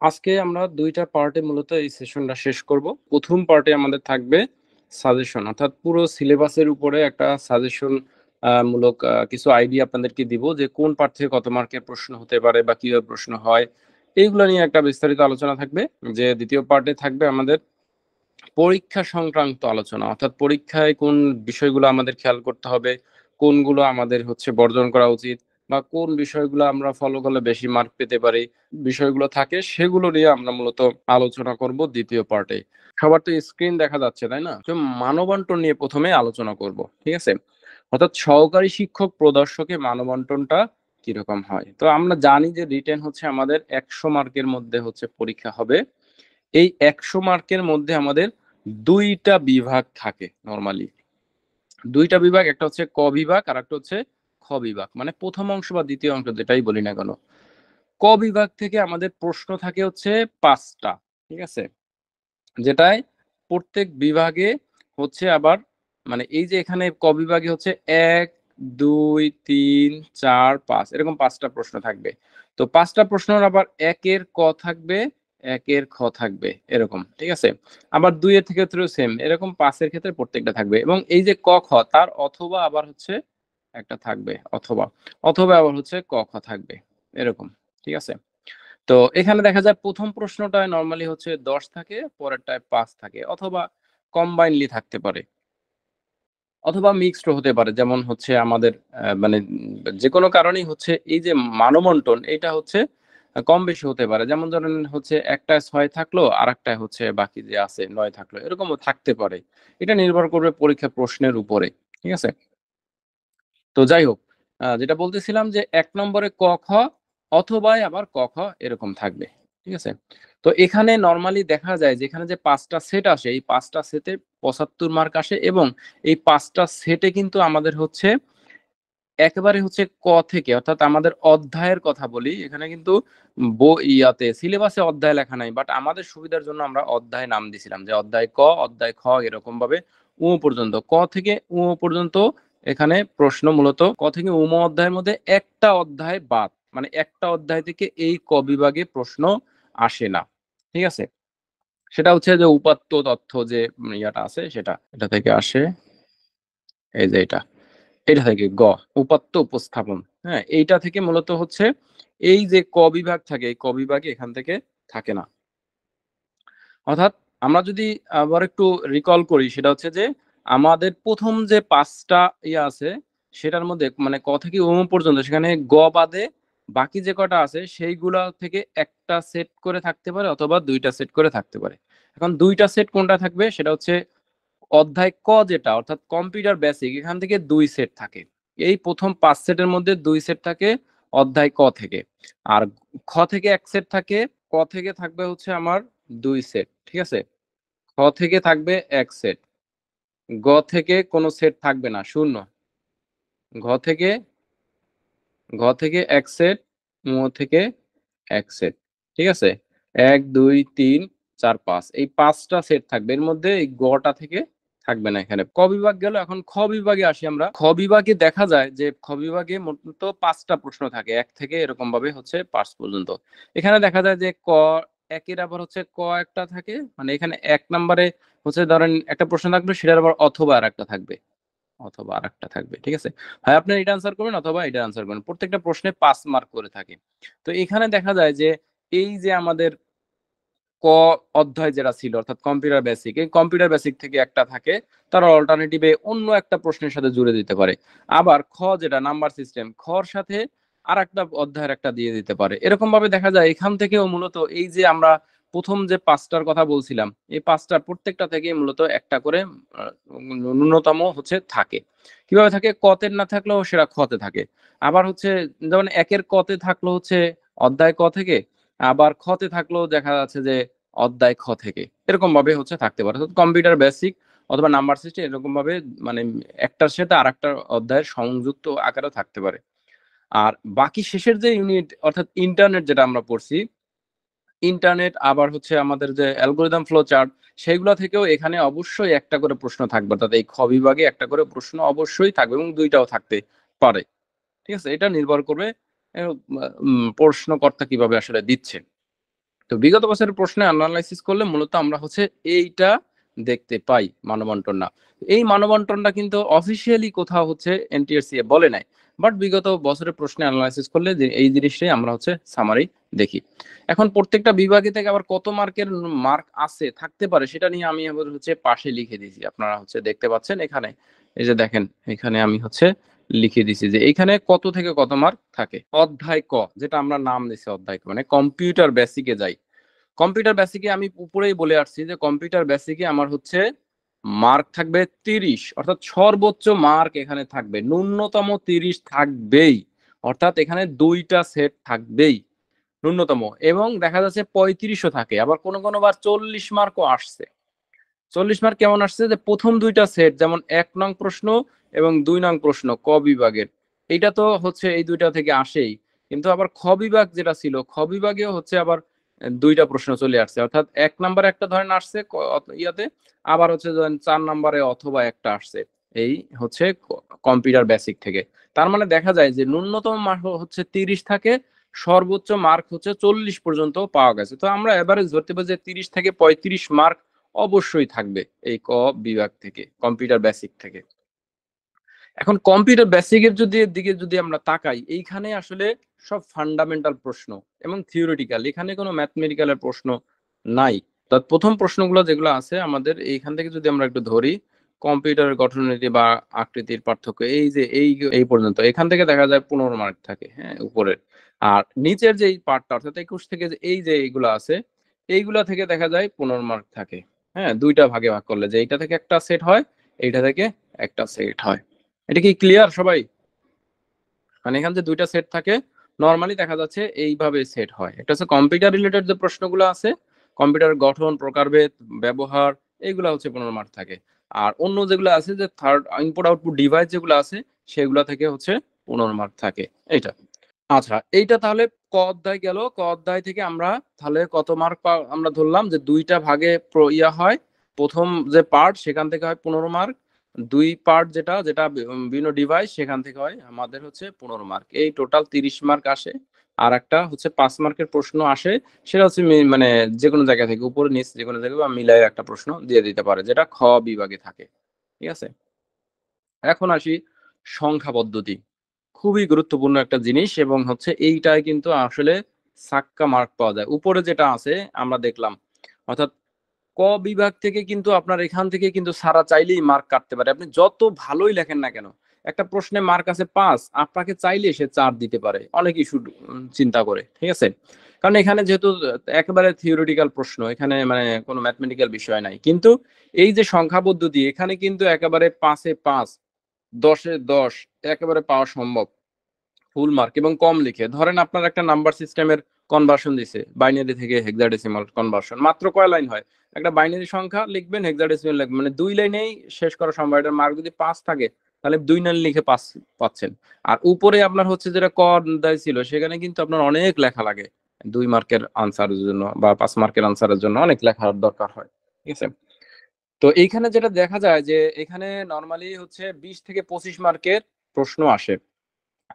আজকে আমরা ২ টা পার্টে মূলত এই সেশনটা শেষ করব। ১ম পার্টে আমাদের থাকবে সাজেশন অর্থাৎ পুরো সিলেবাসের উপরে একটা সাজেশন মূলক কিছু আইডিয়া আপনাদেরকে দিব যে কোন পার্ট থেকে কত মার্কের প্রশ্ন হতে পারে বা কিভাবে প্রশ্ন হয়। এইগুলো নিয়ে একটা বিস্তারিত আলোচনা থাকবে। যে ২য় পার্টে থাকবে আমাদের পরীক্ষা সংক্রান্ত আলোচনা। অর্থাৎ পরীক্ষায় কোন বিষয়গুলো আমাদের খেয়াল করতে হবে, কোনগুলো আমাদের বর্জন করা উচিত বা কোন বিষয়গুলো আমরা ফলো করলে বেশি মার্ক পেতে পারি। বিষয়গুলো থাকে সেগুলো নিয়ে আমরা মূলত আলোচনা করব ২য় পার্টে। সবার তো স্ক্রিন দেখা যাচ্ছে, তাই না? তো মানবন্টন নিয়ে ১ম এ আলোচনা করব। ঠিক আছে? অর্থাৎ সহকারী শিক্ষক প্রদর্শকে মানবন্টনটা কিরকম হয়? তো আমরা জানি যে রিটেন হচ্ছে আমাদের ১০০ মার্কের মধ্যে পরীক্ষা হবে। এই ১০০ মার্কের মধ্যে আমাদের ২ টা বিভাগ থাকে নরমালি। ২ টা বিভাগ, একটা হচ্ছে ক বিভাগ আর একটা হচ্ছে খ বিভাগ। মানে ১ম অংশ বা ২য় অংশ যেটাই বলি না কেন। ক বিভাগ থেকে আমাদের প্রশ্ন থাকে ৫ টা। ঠিক আছে? যেটায় প্রত্যেক বিভাগে আবার মানে এই যে এখানে ক বিভাগে ১, ২, ৩, ৪, ৫ এরকম ৫ টা প্রশ্ন থাকবে। তো ৫ টা প্রশ্নের আবার ১ এর ক থাকবে, ১ এর খ থাকবে এরকম। ঠিক আছে? আবার ২ এর ক্ষেত্রেও সেম। এরকম ৫ এর ক্ষেত্রে প্রত্যেকটা থাকবে এবং এই যে ক, খ তার অথবা আবার একটা থাকবে অথবা। অথবা আবার ক, খ থাকবে। এরকম। ঠিক আছে? তো এখানে দেখা যায় ১ম প্রশ্নটায় নরমালি ১০ থাকে, পরেরটায় ৫ থাকে অথবা কম্বাইনলি থাকতে পারে। অথবা মিক্সড হতে পারে। যেমন আমাদের মানে যেকোনো কারণেই এই যে মানবন্টন এটা কম বেশি হতে পারে। যেমন ধরেন একটায় ৬ থাকলো, আরেকটায় বাকি যে আছে ৯ থাকলো। এরকমও থাকতে পারে। এটা নির্ভর করবে পরীক্ষার প্রশ্নের উপরে। ঠিক আছে? তো যাই হোক, যেটা বলতেছিলাম যে ১ নম্বরে ক, খ অথবায় আবার ক, খ এরকম থাকবে। ঠিক আছে? তো এখানে নরমালি দেখা যায় যে এখানে যে ৫ টা সেট আসে, এই ৫ টা সেটে ৭৫ মার্ক আসে এবং এই ৫ টা সেটে কিন্তু আমাদের একেবারে ক থেকে অর্থাৎ আমাদের অধ্যায়ের কথা বলি। এখানে কিন্তু সিলেবাসে অধ্যায় লেখা নাই। বাট আমাদের সুবিধার জন্য আমরা অধ্যায় নাম দিছিলাম যে অধ্যায় ক, অধ্যায় খ এরকম ভাবে পর্যন্ত। ক থেকে পর্যন্ত এখানে প্রশ্ন মূলত ক থেকে অধ্যায়ের মধ্যে একটা অধ্যায় বাদ। মানে একটা অধ্যায় থেকে এই ক বিভাগে প্রশ্ন আসে না। ঠিক আছে? সেটা যে উপাত্ত তথ্য যে ইয়াটা আছে সেটা। এটা থেকে আসে এই যে এটা। এটা থেকে উপাত্ত উপস্থাপন। হ্যাঁ? এইটা থেকে মূলত এই যে ক বিভাগ থাকে, এই ক বিভাগে এখান থেকে থাকে না। অর্থাৎ আমরা যদি আবার একটু রিকল করি সেটা যে আমাদের ১ম যে ৫ টা আছে সেটার মধ্যে মানে ক থেকে পর্যন্ত সেখানে বাদে বাকি যে কটা আছে সেইগুলা থেকে একটা সেট করে থাকতে পারে অথবা ২ টা সেট করে থাকতে পারে। এখন ২ টা সেট কোনটা থাকবে সেটা অধ্যায় ক যেটা অর্থাৎ কম্পিউটার বেসিক এখান থেকে ২ সেট থাকে। এই ১ম ৫ সেটের মধ্যে ২ সেট থাকে অধ্যায় ক থেকে। আর খ থেকে ১ সেট থাকে, ক থেকে থাকবে আমার ২ সেট। ঠিক আছে? খ থেকে থাকবে ১ সেট। গ থেকে কোন সেট থাকবে না, শূন্য। ঘ থেকে ১ সেট, ঙ থেকে ১ সেট। ঠিক আছে? ১, ২, ৩, ৪, ৫ এই ৫ টা সেট থাকবে। এর মধ্যে এই গ টা থেকে থাকবে না এখানে। ক বিভাগ গেল, এখন খ বিভাগে আসি আমরা। খ বিভাগে দেখা যায় যে খ বিভাগে মোট ৫ টা প্রশ্ন থাকে। ১ থেকে এরকম ভাবে ৫ পর্যন্ত। এখানে দেখা যায় যে ১ এর আবার ক একটা থাকে। মানে এখানে ১ নাম্বারে ধরেন একটা প্রশ্ন থাকবে সেটার আবার অথবা আরেকটা থাকবে। অথবা আরেকটা থাকবে। ঠিক আছে? হয় আপনি এটা আনসার করবেন অথবা এটা আনসার করবেন। প্রত্যেকটা প্রশ্নে ৫ মার্ক করে থাকে। তো এখানে দেখা যায় যে এই যে আমাদের ক অধ্যায় যেটা ছিল অর্থাৎ কম্পিউটার বেসিক, এই কম্পিউটার বেসিক থেকে একটা থাকে, তারা অল্টারনেটিভ এ অন্য একটা প্রশ্নের সাথে জুড়ে দিতে পারে। আবার খ যেটা নাম্বার সিস্টেম, খর সাথে আরেকটা অধ্যায়ের একটা দিয়ে দিতে পারে। এরকম ভাবে দেখা যায় এখান থেকেও মূলত এই যে আমরা ১ম যে ৫ টার কথা বলছিলাম, এই ৫ টার প্রত্যেকটা থেকেই মূলত একটা করে আ ন্যূনতম থাকে। কিভাবে থাকে? ক তে না থাকলেও সেটা খ তে থাকে। আবার যেমন ১ এর ক তে থাকলো অধ্যায় ক থেকে, আবার খ তে থাকলেও দেখা যাচ্ছে যে অধ্যায় খ থেকে। এরকম ভাবে থাকতে পারে। কম্পিউটার বেসিক অথবা নাম্বার সিস্টেম এরকম ভাবে মানে একটার সাথে আরেকটা অধ্যায়ের সংযুক্ত আকারেও থাকতে পারে। আর বাকি শেষের যে ইউনিট অর্থাৎ ইন্টারনেট যেটা আমরা পড়ছি, ইন্টারনেট আবার আমাদের যে অ্যালগরিদম ফ্লো চার্ট সেগুলা থেকেও এখানে অবশ্যই একটা করে প্রশ্ন থাকবে। অর্থাৎ এই খ বিভাগে একটা করে প্রশ্ন অবশ্যই থাকবে এবং ২ টাও থাকতে পারে। ঠিক আছে? এটা নির্ভর করবে প্রশ্নকর্তা কিভাবে আসলে দিচ্ছে। তো বিগত বছরের প্রশ্নে অ্যানালাইসিস করলে মূলত আমরা হচ্ছে এইটা দেখতে পাই, মানবন্টন না। এই মানবন্টনটা কিন্তু অফিসিয়ালি কোথাও হচ্ছে এনটিআরসি বলে নাই, বাট বিগত বছরের প্রশ্নে অ্যানালাইসিস করলে যে এই জিনিসটাই আমরা হচ্ছে সামারি দেখি। এখন প্রত্যেকটা বিভাগে থেকে আবার কত মার্কের মার্ক আছে থাকতে পারে সেটা নিয়ে আমি আবার হচ্ছে পাশে লিখে দিয়েছি, আপনারা হচ্ছে দেখতে পাচ্ছেন এখানে, এই যে দেখেন এখানে আমি হচ্ছে লিখে দিছি যে এইখানে কত থেকে কত মার্ক থাকে। অধ্যায় ক, যেটা আমরা নাম দিছি অধ্যায় ক, মানে কম্পিউটার বেসিকে যাই। কম্পিউটার বেসিকে আমি উপরেই বলে আসছি যে কম্পিউটার বেসিকে আমার হচ্ছে মার্ক থাকবে 30, অর্থাৎ সর্বোচ্চ মার্ক এখানে থাকবে, ন্যূনতম 30 থাকবেই, অর্থাৎ এখানে দুইটা সেট থাকবেই ন্যূনতম, এবং দেখা যাচ্ছে 35ও থাকে, আবার কোনো কোনো বার 40 মার্কও আসছে। 40 মার্ক কেমন আসছে, যে প্রথম দুইটা সেট যেমন 1 নং প্রশ্ন এবং 2 নং প্রশ্ন ক বিভাগের, এইটা তো হচ্ছে এই দুইটা থেকে আসেই, কিন্তু আবার খ বিভাগ যেটা ছিল, খ বিভাগেও হচ্ছে আবার দুইটা প্রশ্ন চলে আসছে, অর্থাৎ 1 নম্বরে একটা ধরেন আসছে ইয়াতে, আবার হচ্ছে ধরেন 4 নম্বরে অথবা একটা আসছে, এই হচ্ছে কম্পিউটার বেসিক থেকে। তার মানে দেখা যায় যে ন্যূনতম মার্ক হচ্ছে 30 থাকে, সর্বোচ্চ মার্ক হচ্ছে 40 পর্যন্ত পাওয়া গেছে। তো আমরা এভারেজ ধরতে পারি যে 30 থেকে 35 মার্ক অবশ্যই থাকবে এই ক বিভাগ থেকে, কম্পিউটার বেসিক থেকে। এখন কম্পিউটার বেসিকের দিকে যদি আমরা তাকাই, এইখানে আসলে সব ফান্ডামেন্টাল প্রশ্ন এবং থিওরিটিক্যাল, এখানে কোনো ম্যাথমেটিক্যালের প্রশ্ন নাই। প্রথম প্রশ্নগুলো যেগুলো আছে আমাদের এইখান থেকে যদি আমরা একটু ধরি, কম্পিউটারের গঠননীতি বা আকৃতির পার্থক্য, এই যে এই পর্যন্ত, এখান থেকে দেখা যায় 15 মার্ক থাকে, হ্যাঁ উপরের। আর নিচের যে পার্টটা অর্থাৎ 21 থেকে এই যে এইগুলো আছে, এইগুলা থেকে দেখা যায় 15 মার্ক থাকে। হ্যাঁ, দুইটা ভাগে ভাগ করলে, যে এইটা থেকে একটা সেট হয়, এইটা থেকে একটা সেট হয়। এটা কি ক্লিয়ার সবাই? মানে এখানে যে দুইটা সেট থাকে, নরমালি দেখা যাচ্ছে এইভাবে সেট হয়। একটা হচ্ছে কম্পিউটার রিলেটেড যে প্রশ্নগুলো আছে, কম্পিউটার গঠন, প্রকারভেদ, ব্যবহার, এইগুলা হচ্ছে 15 মার্ক থাকে। আর অন্য যেগুলো আছে, যে থার্ড ইনপুট আউটপুট ডিভাইস যেগুলো আছে, সেগুলা থেকে হচ্ছে 15 মার্ক থাকে। এইটা আচ্ছা, এইটা তাহলে ক অধ্যায় গেল। ক অধ্যায় থেকে আমরা তাহলে কত মার্ক আমরা ধরলাম যে দুইটা ভাগে ইয়া হয়। প্রথম যে পার্ট সেখান থেকে হয় 15 মার্ক, দুই পার্ট যেটা যেটা বিভিন্ন ডিভাইস সেখান থেকে হয় আমাদের হচ্ছে 15 মার্ক, এই টোটাল 30 মার্ক আসে। আর একটা হচ্ছে 5 মার্কের প্রশ্ন আসে, সেটা হচ্ছে মানে যে কোনো জায়গা থেকে, উপরে নিচ যে কোনো জায়গায় বা মিলাই একটা প্রশ্ন দিয়ে দিতে পারে, যেটা খ বিভাগে থাকে। ঠিক আছে, এখন আসি সংখ্যা পদ্ধতি। খুবই গুরুত্বপূর্ণ একটা জিনিস, এবং হচ্ছে এইটাই কিন্তু আসলে সাক্কা মার্ক পাওয়া যায়। উপরে যেটা আছে আমরা দেখলাম, অর্থাৎ ক বিভাগ থেকে কিন্তু আপনার এখান থেকে কিন্তু সারা চাইলেই মার্ক কাটতে পারে, আপনি যত ভালোই লেখেন না কেন। একটা প্রশ্নে মার্ক আছে 5, আপনাকে চাইলে সে 4 দিতে পারে, অনেকেই শুধু চিন্তা করে। ঠিক আছে, কারণ এখানে যেহেতু একেবারে থিওরিটিক্যাল প্রশ্ন, এখানে মানে কোনো ম্যাথমেটিক্যাল বিষয় নাই, কিন্তু এই যে সংখ্যা পদ্ধতি, এখানে কিন্তু একেবারে 5-এ 5, 10-এ 10 একেবারে পাওয়া সম্ভব ফুল মার্ক, এবং কম লিখে। ধরেন আপনার একটা নাম্বার সিস্টেমের কনভার্সন দিছে, বাইনারি থেকে হেক্সাডেসিমাল কনভার্সন, মাত্র কয় লাইন হয়, একটা বাইনারি সংখ্যা লিখবেন, হেক্সাডেসিমাল লিখবেন, মানে 2 লাইনেই শেষ করা সম্ভব। এটার মার্ক যদি 5 থাকে, তাহলে 2 লাইন লিখে 5 পাচ্ছেন। আর উপরে আপনার হচ্ছে যেটা ক অধ্যায় ছিল, সেখানে কিন্তু আপনার অনেক লেখা লাগে, 2 মার্কের আনসারের জন্য বা 5 মার্কের আনসারের জন্য অনেক লেখার দরকার হয়। ঠিক আছে, তো এইখানে যেটা দেখা যায় যে এখানে নরমালি হচ্ছে 20 থেকে 25 মার্কের প্রশ্ন আসে।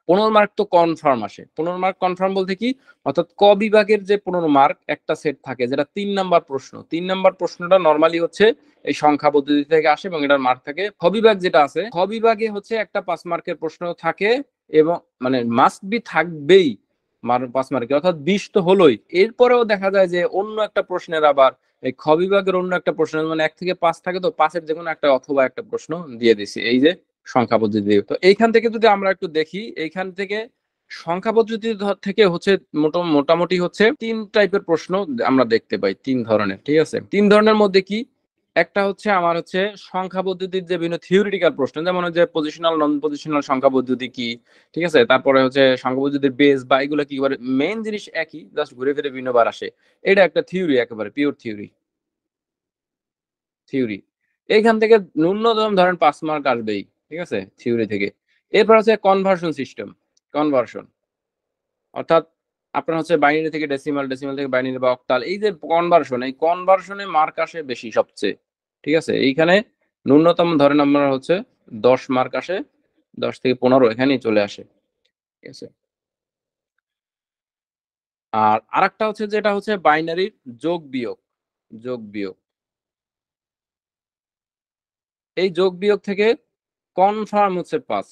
15 মার্ক তো কনফার্ম আসে। 15 মার্ক কনফার্ম বলতে কি, অর্থাৎ ক বিভাগের যে 15 মার্ক একটা সেট থাকে, যেটা 3 নাম্বার প্রশ্ন। 3 নাম্বার প্রশ্নটা নরমালি হচ্ছে এই সংখ্যা পদ্ধতি থেকে আসে, এবং এটার মার্ক থাকে। খ বিভাগ যেটা আছে, খ বিভাগে হচ্ছে একটা 5 মার্কের প্রশ্ন থাকে, এবং মানে মাস্ট বি থাকবেই 5 মার্কের, অর্থাৎ 20 তো হলোই। এরপরেও দেখা যায় যে অন্য একটা প্রশ্নের আবার এই খ বিভাগের অন্য একটা প্রশ্ন, মানে 1 থেকে 5 থাকে, তো 5-এর যেকোনো একটা অথবা একটা প্রশ্ন দিয়ে দিছি, এই যে সংখ্যা পদ্ধতি দিয়ে। তো এইখান থেকে যদি আমরা একটু দেখি, এইখান থেকে সংখ্যা পদ্ধতি থেকে হচ্ছে মোটামুটি হচ্ছে 3 টাইপের প্রশ্ন আমরা দেখতে পাই, 3 ধরনের। ঠিক আছে, 3 ধরনের মধ্যে কি, একটা হচ্ছে আমার হচ্ছে সংখ্যা পদ্ধতির যে বিভিন্ন থিওরিটিক্যাল প্রশ্ন, যেমন যে পজিশনাল নন পজিশনাল সংখ্যা পদ্ধতি কি, ঠিক আছে, তারপরে হচ্ছে সংখ্যা পদ্ধতির বেস বা এগুলো কি, মেইন জিনিস একই, জাস্ট ঘুরে ফিরে বিভিন্নবার আসে। এটা একটা থিওরি, একেবারে পিওর থিওরি। এইখান থেকে ন্যূনতম ধরেন 5 মার্ক আসবেই। ঠিক আছে, থিওরি থেকে। এরপর হচ্ছে কনভার্সন সিস্টেম, কনভার্সন, অর্থাৎ আপনার হচ্ছে বাইনারি থেকে ডেসিমাল, ডেসিমাল থেকে বাইনারি বা অক্টাল, এই যে কনভার্সন, এই কনভার্সনে মার্ক আসে বেশি সবচেয়ে। ঠিক আছে, এইখানে ন্যূনতম ধরেন আমরা হচ্ছে 10 মার্ক আসে, 10 থেকে 15 এখানেই চলে আসে। ঠিক আছে, আর আরেকটা হচ্ছে যেটা হচ্ছে বাইনারির যোগ বিয়োগ, যোগ বিয়োগ। এই যোগ বিয়োগ থেকে কনফার্ম হচ্ছে 5।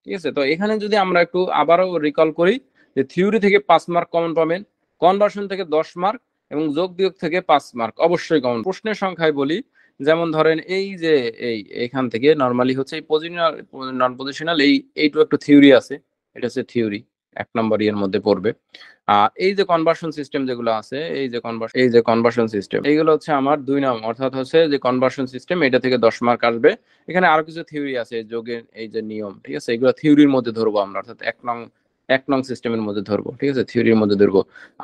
ঠিক আছে? তো এখানে যদি আমরা একটু আবারও রিকল করি যে থিওরি থেকে 5 মার্ক কমন পাবেন, কনভার্সন থেকে 10 মার্ক এবং যোগ বিয়োগ থেকে 5 মার্ক অবশ্যই কমন। প্রশ্নের সংখ্যায় বলি, যেমন ধরেন এই যে এখান থেকে নরমালি হচ্ছে এই পজিশনাল নন পজিশনাল এইটুকু একটু থিওরি আছে। এটা হচ্ছে থিওরি 1 নম্বর ইয়ের মধ্যে পড়বে। আর এই যে কনভার্সন সিস্টেম যেগুলো আছে, এই যে কনভার্সন সিস্টেম এইগুলো হচ্ছে আমার 2 নং, অর্থাৎ হচ্ছে যে কনভার্সন সিস্টেম এটা থেকে 10 মার্ক আসবে। এখানে আরো কিছু থিওরি আছে যোগের এই যে নিয়ম, ঠিক আছে, এগুলো থিওরির মধ্যে ধরবো আমরা, অর্থাৎ 1 নং সিস্টেমের মধ্যে ধরবো, ঠিক আছে, থিওরির মধ্যে ধরবো।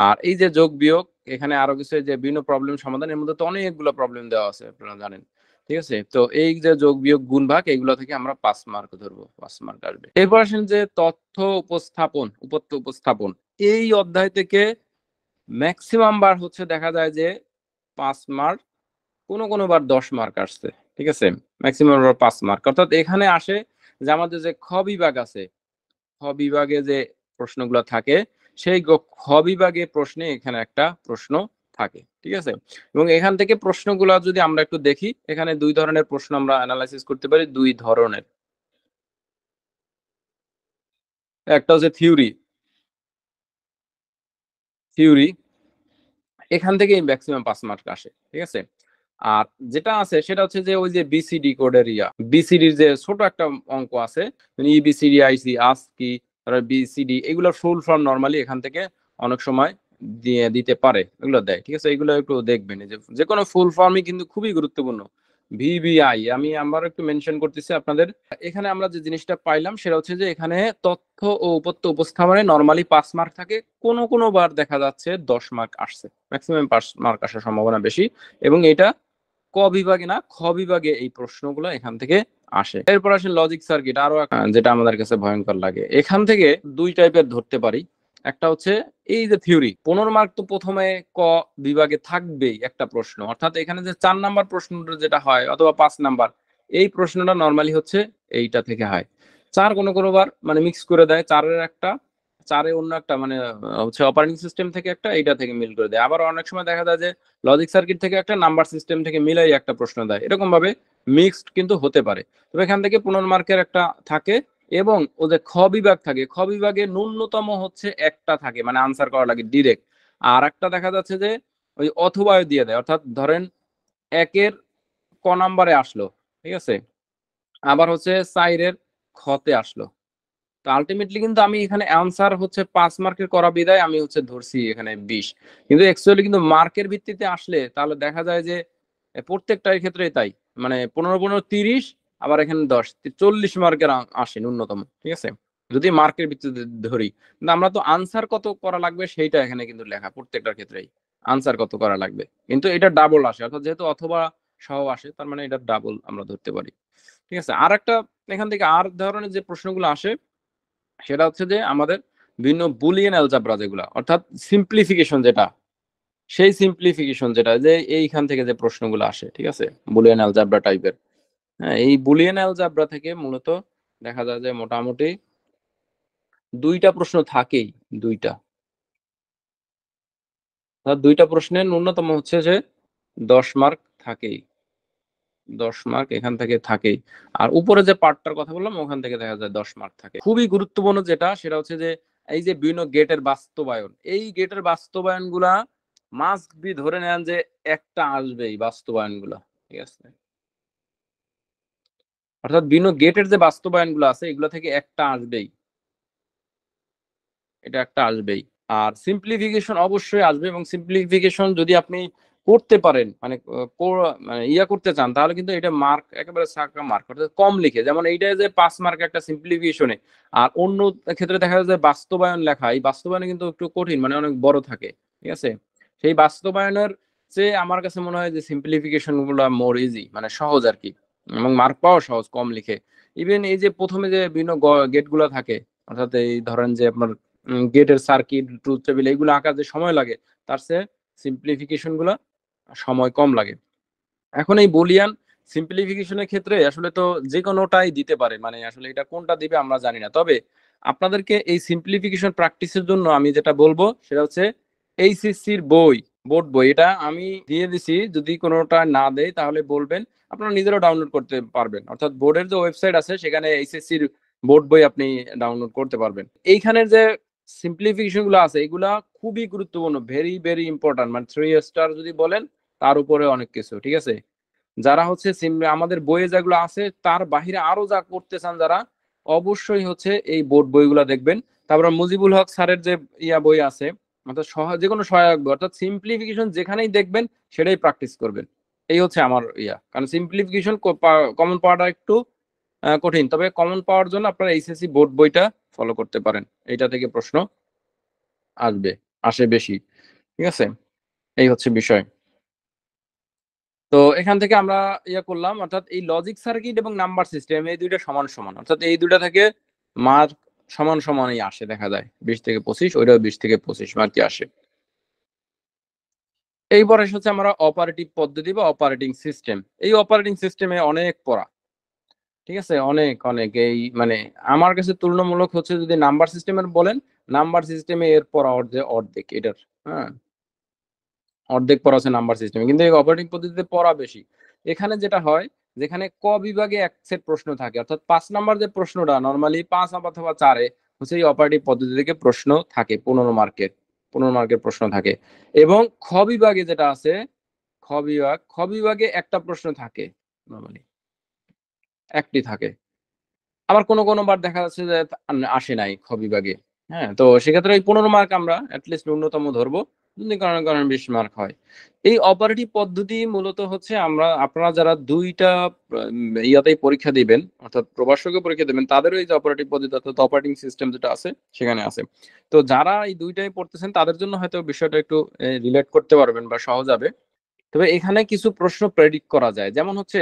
আর এই যে যোগ বিয়োগ, এখানে আরো কিছু যে বিভিন্ন প্রবলেম সমাধান, এর মধ্যে তো অনেকগুলো প্রবলেম দেওয়া আছে আপনারা জানেন। ঠিক আছে, তো এই যে যোগ বিয়োগ গুণ ভাগ এগুলো থেকে আমরা 5 মার্ক ধরবো, 5 মার্ক আসবে। এরপর আসেন যে তথ্য উপস্থাপন, উপত্য উপস্থাপন। এই অধ্যায় থেকে ম্যাক্সিমাম বার হচ্ছে দেখা যায় যে 5 মার্ক, কোনো বার 10 মার্ক আসছে। ঠিক আছে, ম্যাক্সিমাম 5 মার্ক, অর্থাৎ এখানে আসে যে আমাদের যে খ বিভাগ আছে, খ বিভাগে যে প্রশ্নগুলো থাকে সেই খ বিভাগে প্রশ্নে এখানে একটা প্রশ্ন থাকে। ঠিক আছে, এবং এখান থেকে প্রশ্নগুলো যদি আমরা একটু দেখি, এখানে 2 ধরনের প্রশ্ন আমরা অ্যানালাইসিস করতে পারি, 2 ধরনের। একটা হচ্ছে থিওরি, থিওরি এখান থেকেই ম্যাক্সিমাম 5 মার্ক আসে। ঠিক আছে, আর যেটা আছে সেটা হচ্ছে যে ওই যে বিসিডি কোডের বিসিডির যে ছোট একটা অঙ্ক আছে, ইবিসিডি আইসি আস্কি বিসিডি, এগুলোর ফুল ফর্ম নরমালি এখান থেকে অনেক সময় দিয়ে দিতে পারে, এগুলো দেয়। ঠিক আছে, এগুলো একটু দেখবেন, যে কোনো ফুল ফর্মই কিন্তু খুবই গুরুত্বপূর্ণ। ভিবিআই আমি আবার একটু মেনশন করতেছি আপনাদের। এখানে আমরা যে জিনিসটা পাইলাম সেটা হচ্ছে যে এখানে তথ্য ও উপত্য উপস্থাপনে নরমালি 5 মার্ক থাকে, কোনো বার দেখা যাচ্ছে 10 মার্ক আসছে, ম্যাক্সিমাম 5 মার্ক আসার সম্ভাবনা বেশি। এবং এটা ক বিভাগে না, খ বিভাগে এই প্রশ্নগুলো এখান থেকে আসে। এরপর আসে লজিক সার্কিট, আরো যেটা আমাদের কাছে ভয়ঙ্কর লাগে। এখান থেকে 2 টাইপের ধরতে পারি। একটা হচ্ছে এই যে থিওরি 15 মার্ক তো প্রথমে ক বিভাগে থাকবেই একটা প্রশ্ন, অর্থাৎ এখানে যে 4 নাম্বার প্রশ্নটা যেটা হয় অথবা 5 নাম্বার, এই প্রশ্নটা নরমালি হচ্ছে এইটা থেকে হয়। 4 কোনো বার মানে মিক্স করে দেয়, 4-এর একটা, 4-এ অন্য একটা, মানে হচ্ছে অপারেটিং সিস্টেম থেকে একটা, এইটা থেকে মিল করে দেয়। আবার অনেক সময় দেখা যায় যে লজিক সার্কিট থেকে একটা, নাম্বার সিস্টেম থেকে মিলাই একটা প্রশ্ন দেয়, এরকম ভাবে মিক্সড কিন্তু হতে পারে। তবে এখান থেকে 15 মার্কের একটা থাকে, এবং ও যে খ বিভাগ থাকে, খ বিভাগে ন্যূনতম হচ্ছে একটা থাকে, মানে আনসার করা লাগে ডিরেক্ট। আর একটা দেখা যাচ্ছে যে ওই অথবা দিয়ে দেয়, অর্থাৎ ধরেন একের ক নাম্বারে আসলো, ঠিক আছে, আবার হচ্ছে 4-এর খতে আসলো। তো আলটিমেটলি কিন্তু আমি এখানে অ্যান্সার হচ্ছে 5 মার্কের করা বিদায় আমি হচ্ছে ধরছি এখানে 20, কিন্তু অ্যাকচুয়ালি কিন্তু মার্কের ভিত্তিতে আসলে তাহলে দেখা যায় যে প্রত্যেকটার ক্ষেত্রেই তাই, মানে 15-15 30, আবার এখানে 10 40 মার্কের আসে ন্যূনতম। ঠিক আছে, যদি মার্কের ভিত্তিতে ধরি, কিন্তু আমরা তো আনসার কত করা লাগবে সেইটা এখানে কিন্তু লেখা, প্রত্যেকটার ক্ষেত্রেই আনসার কত করা লাগবে, কিন্তু এটা ডাবল আসে, অর্থাৎ যেহেতু অথবা সহ আসে তার মানে এটা ডাবল আমরা ধরতে পারি। ঠিক আছে, আর একটা এখান থেকে আর ধরনের যে প্রশ্নগুলো আসে সেটা হচ্ছে যে আমাদের বিভিন্ন বুলিয়ান অ্যালজাবরা যেগুলা, অর্থাৎ সিম্পলিফিকেশন যেটা, সেই সিম্পলিফিকেশন যেটা যে এইখান থেকে যে প্রশ্নগুলো আসে, ঠিক আছে, বুলিয়ান অ্যালজাবরা টাইপের। হ্যাঁ, এই বুলিয়ান অ্যালজাবরা থেকে মূলত দেখা যায় যে মোটামুটি 2টা প্রশ্ন থাকেই, 2টা, অর্থাৎ 2টা প্রশ্নের ন্যূনতম হচ্ছে যে 10 মার্ক থাকেই, 10 মার্ক এখান থেকে থাকেই। আর উপরে যে পার্টটার কথা বললাম ওখান থেকে দেখা যায় 10 মার্ক থাকে। খুবই গুরুত্বপূর্ণ যেটা সেটা হচ্ছে যে এই যে বিভিন্ন গেটের বাস্তবায়ন, এই গেটের বাস্তবায়ন গুলা মাস্ট বি, ধরে নেন যে একটা আসবেই বাস্তবায়ন গুলা। ঠিক আছে, অর্থাৎ বিভিন্ন গেটের যে বাস্তবায়ন গুলো আছে এগুলো থেকে একটা আসবেই, এটা একটা আসবেই। আর সিম্পলিফিকেশন অবশ্যই আসবে, এবং সিম্পলিফিকেশন যদি আপনি করতে পারেন, মানে মানে ইয়া করতে চান, তাহলে কিন্তু এটা মার্ক একেবারে সাকা মার্ক, অর্থাৎ কম লিখে, যেমন এইটা যে 5 মার্ক একটা সিম্পলিফিকেশনে। আর অন্য ক্ষেত্রে দেখা যায় যে বাস্তবায়ন লেখা, এই বাস্তবায়নে কিন্তু একটু কঠিন, মানে অনেক বড় থাকে। ঠিক আছে, সেই বাস্তবায়নের চেয়ে আমার কাছে মনে হয় যে সিম্পলিফিকেশন গুলা মোর ইজি, মানে সহজ আর কি, এবং মার্ক পাওয়া সহজ কম লিখে। ইভেন এই যে প্রথমে যে বিভিন্ন গেট গুলা থাকে, অর্থাৎ এই ধরেন যে আপনার গেটের সার্কিট, ট্রুথ টেবিল, এইগুলো আঁকাতে সময় লাগে, তার চেয়ে সিম্পলিফিকেশন গুলা সময় কম লাগে। এখন এই বুলিয়ান সিম্পলিফিকেশনের ক্ষেত্রে আসলে তো যে কোনোটাই দিতে পারে, মানে আসলে এটা কোনটা দিবে আমরা জানি না। তবে আপনাদেরকে এই সিম্পলিফিকেশন প্র্যাকটিসের জন্য আমি যেটা বলবো সেটা হচ্ছে এইচএসসির বই, বোর্ড বই, এটা আমি দিয়ে দিছি, যদি কোনোটা না দেয় তাহলে বলবেন, আপনারা নিজেরাও ডাউনলোড করতে পারবেন। অর্থাৎ বোর্ডের যে ওয়েবসাইট আছে সেখানে এইচএসসির বোর্ড বই আপনি ডাউনলোড করতে পারবেন। এইখানের যে সিম্পলিফিকেশন গুলো আছে এগুলা খুবই গুরুত্বপূর্ণ, ভেরি ভেরি ইম্পর্টেন্ট, মানে 3 স্টার যদি বলেন তার উপরে অনেক কিছু, ঠিক আছে। যারা হচ্ছে আমাদের বইয়ে যেগুলো আছে তার বাহিরে আরো যা করতে চান যারা, অবশ্যই হচ্ছে এই বোর্ড বইগুলো দেখবেন। তারপর মুজিবুল হক স্যারের যে বই আছে, অর্থাৎ যে কোনো সহায়ক বই, অর্থাৎ সিম্পলিফিকেশন যেখানেই দেখবেন সেটাই প্র্যাকটিস করবেন। এই হচ্ছে আমার কারণ সিম্পলিফিকেশন কমন পাওয়াটা একটু কঠিন, তবে কমন পাওয়ার জন্য আপনারা এইচএসসি বোর্ড বইটা ফলো করতে পারেন, এইটা থেকে প্রশ্ন আসে বেশি, ঠিক আছে। এই হচ্ছে বিষয়। তো এখান থেকে আমরা করলাম, অর্থাৎ এই লজিক সার্কিট এবং নাম্বার সিস্টেম এই দুইটা সমান সমান, অর্থাৎ এই দুইটা থেকে মার্ক সমান সমানই আসে, দেখা যায় 20 থেকে 25, ওইটাও 20 থেকে 25 মার্কই আসে। এইবার হচ্ছে আমরা অপারেটিভ পদ্ধতি বা অপারেটিং সিস্টেম। এই অপারেটিং সিস্টেমে অনেক পড়া, ঠিক আছে, অনেক অনেক এই মানে আমার কাছে তুলনামূলক হচ্ছে যদি নাম্বার সিস্টেমের বলেন, নাম্বার সিস্টেমে এর পড়া অর্ধেক এটার, হ্যাঁ, অর্ধেক পড়া আছে নাম্বার সিস্টেমে, কিন্তু এই অপারেটিং পদ্ধতিতে পড়া বেশি। এখানে যেটা হয়, যেখানে ক বিভাগে এক সেট প্রশ্ন থাকে, অর্থাৎ 5 নাম্বার যে প্রশ্নটা নরমালি 5 অথবা 4-এ হচ্ছে এই অপারেটিভ পদ্ধতি থেকে প্রশ্ন থাকে 15 মার্কের প্রশ্ন থাকে। এবং খ বিভাগে যেটা আছে, খ বিভাগে একটা প্রশ্ন থাকে, নরমালি একটি থাকে। আবার কোনো বার দেখা যাচ্ছে যে আসে নাই খ বিভাগে। হ্যাঁ, তো সেক্ষেত্রে এই 15 মার্ক আমরা অ্যাটলিস্ট ন্যূনতম ধরবো, যদি কারণ 20 মার্ক হয়। এই অপারেটিভ পদ্ধতি মূলত হচ্ছে আপনারা যারা দুইটা ইয়াতেই পরীক্ষা দিবেন, অর্থাৎ প্রবাসকে পরীক্ষা দিবেন, তাদেরও এই যে অপারেটিভ পদ্ধতি অর্থাৎ অপারেটিং সিস্টেম যেটা আছে সেখানে আছে। তো যারা এই দুইটাই পড়তেছেন তাদের জন্য হয়তো বিষয়টা একটু রিলেট করতে পারবেন বা সহজ হবে। তবে এখানে কিছু প্রশ্ন প্রেডিক্ট করা যায়, যেমন হচ্ছে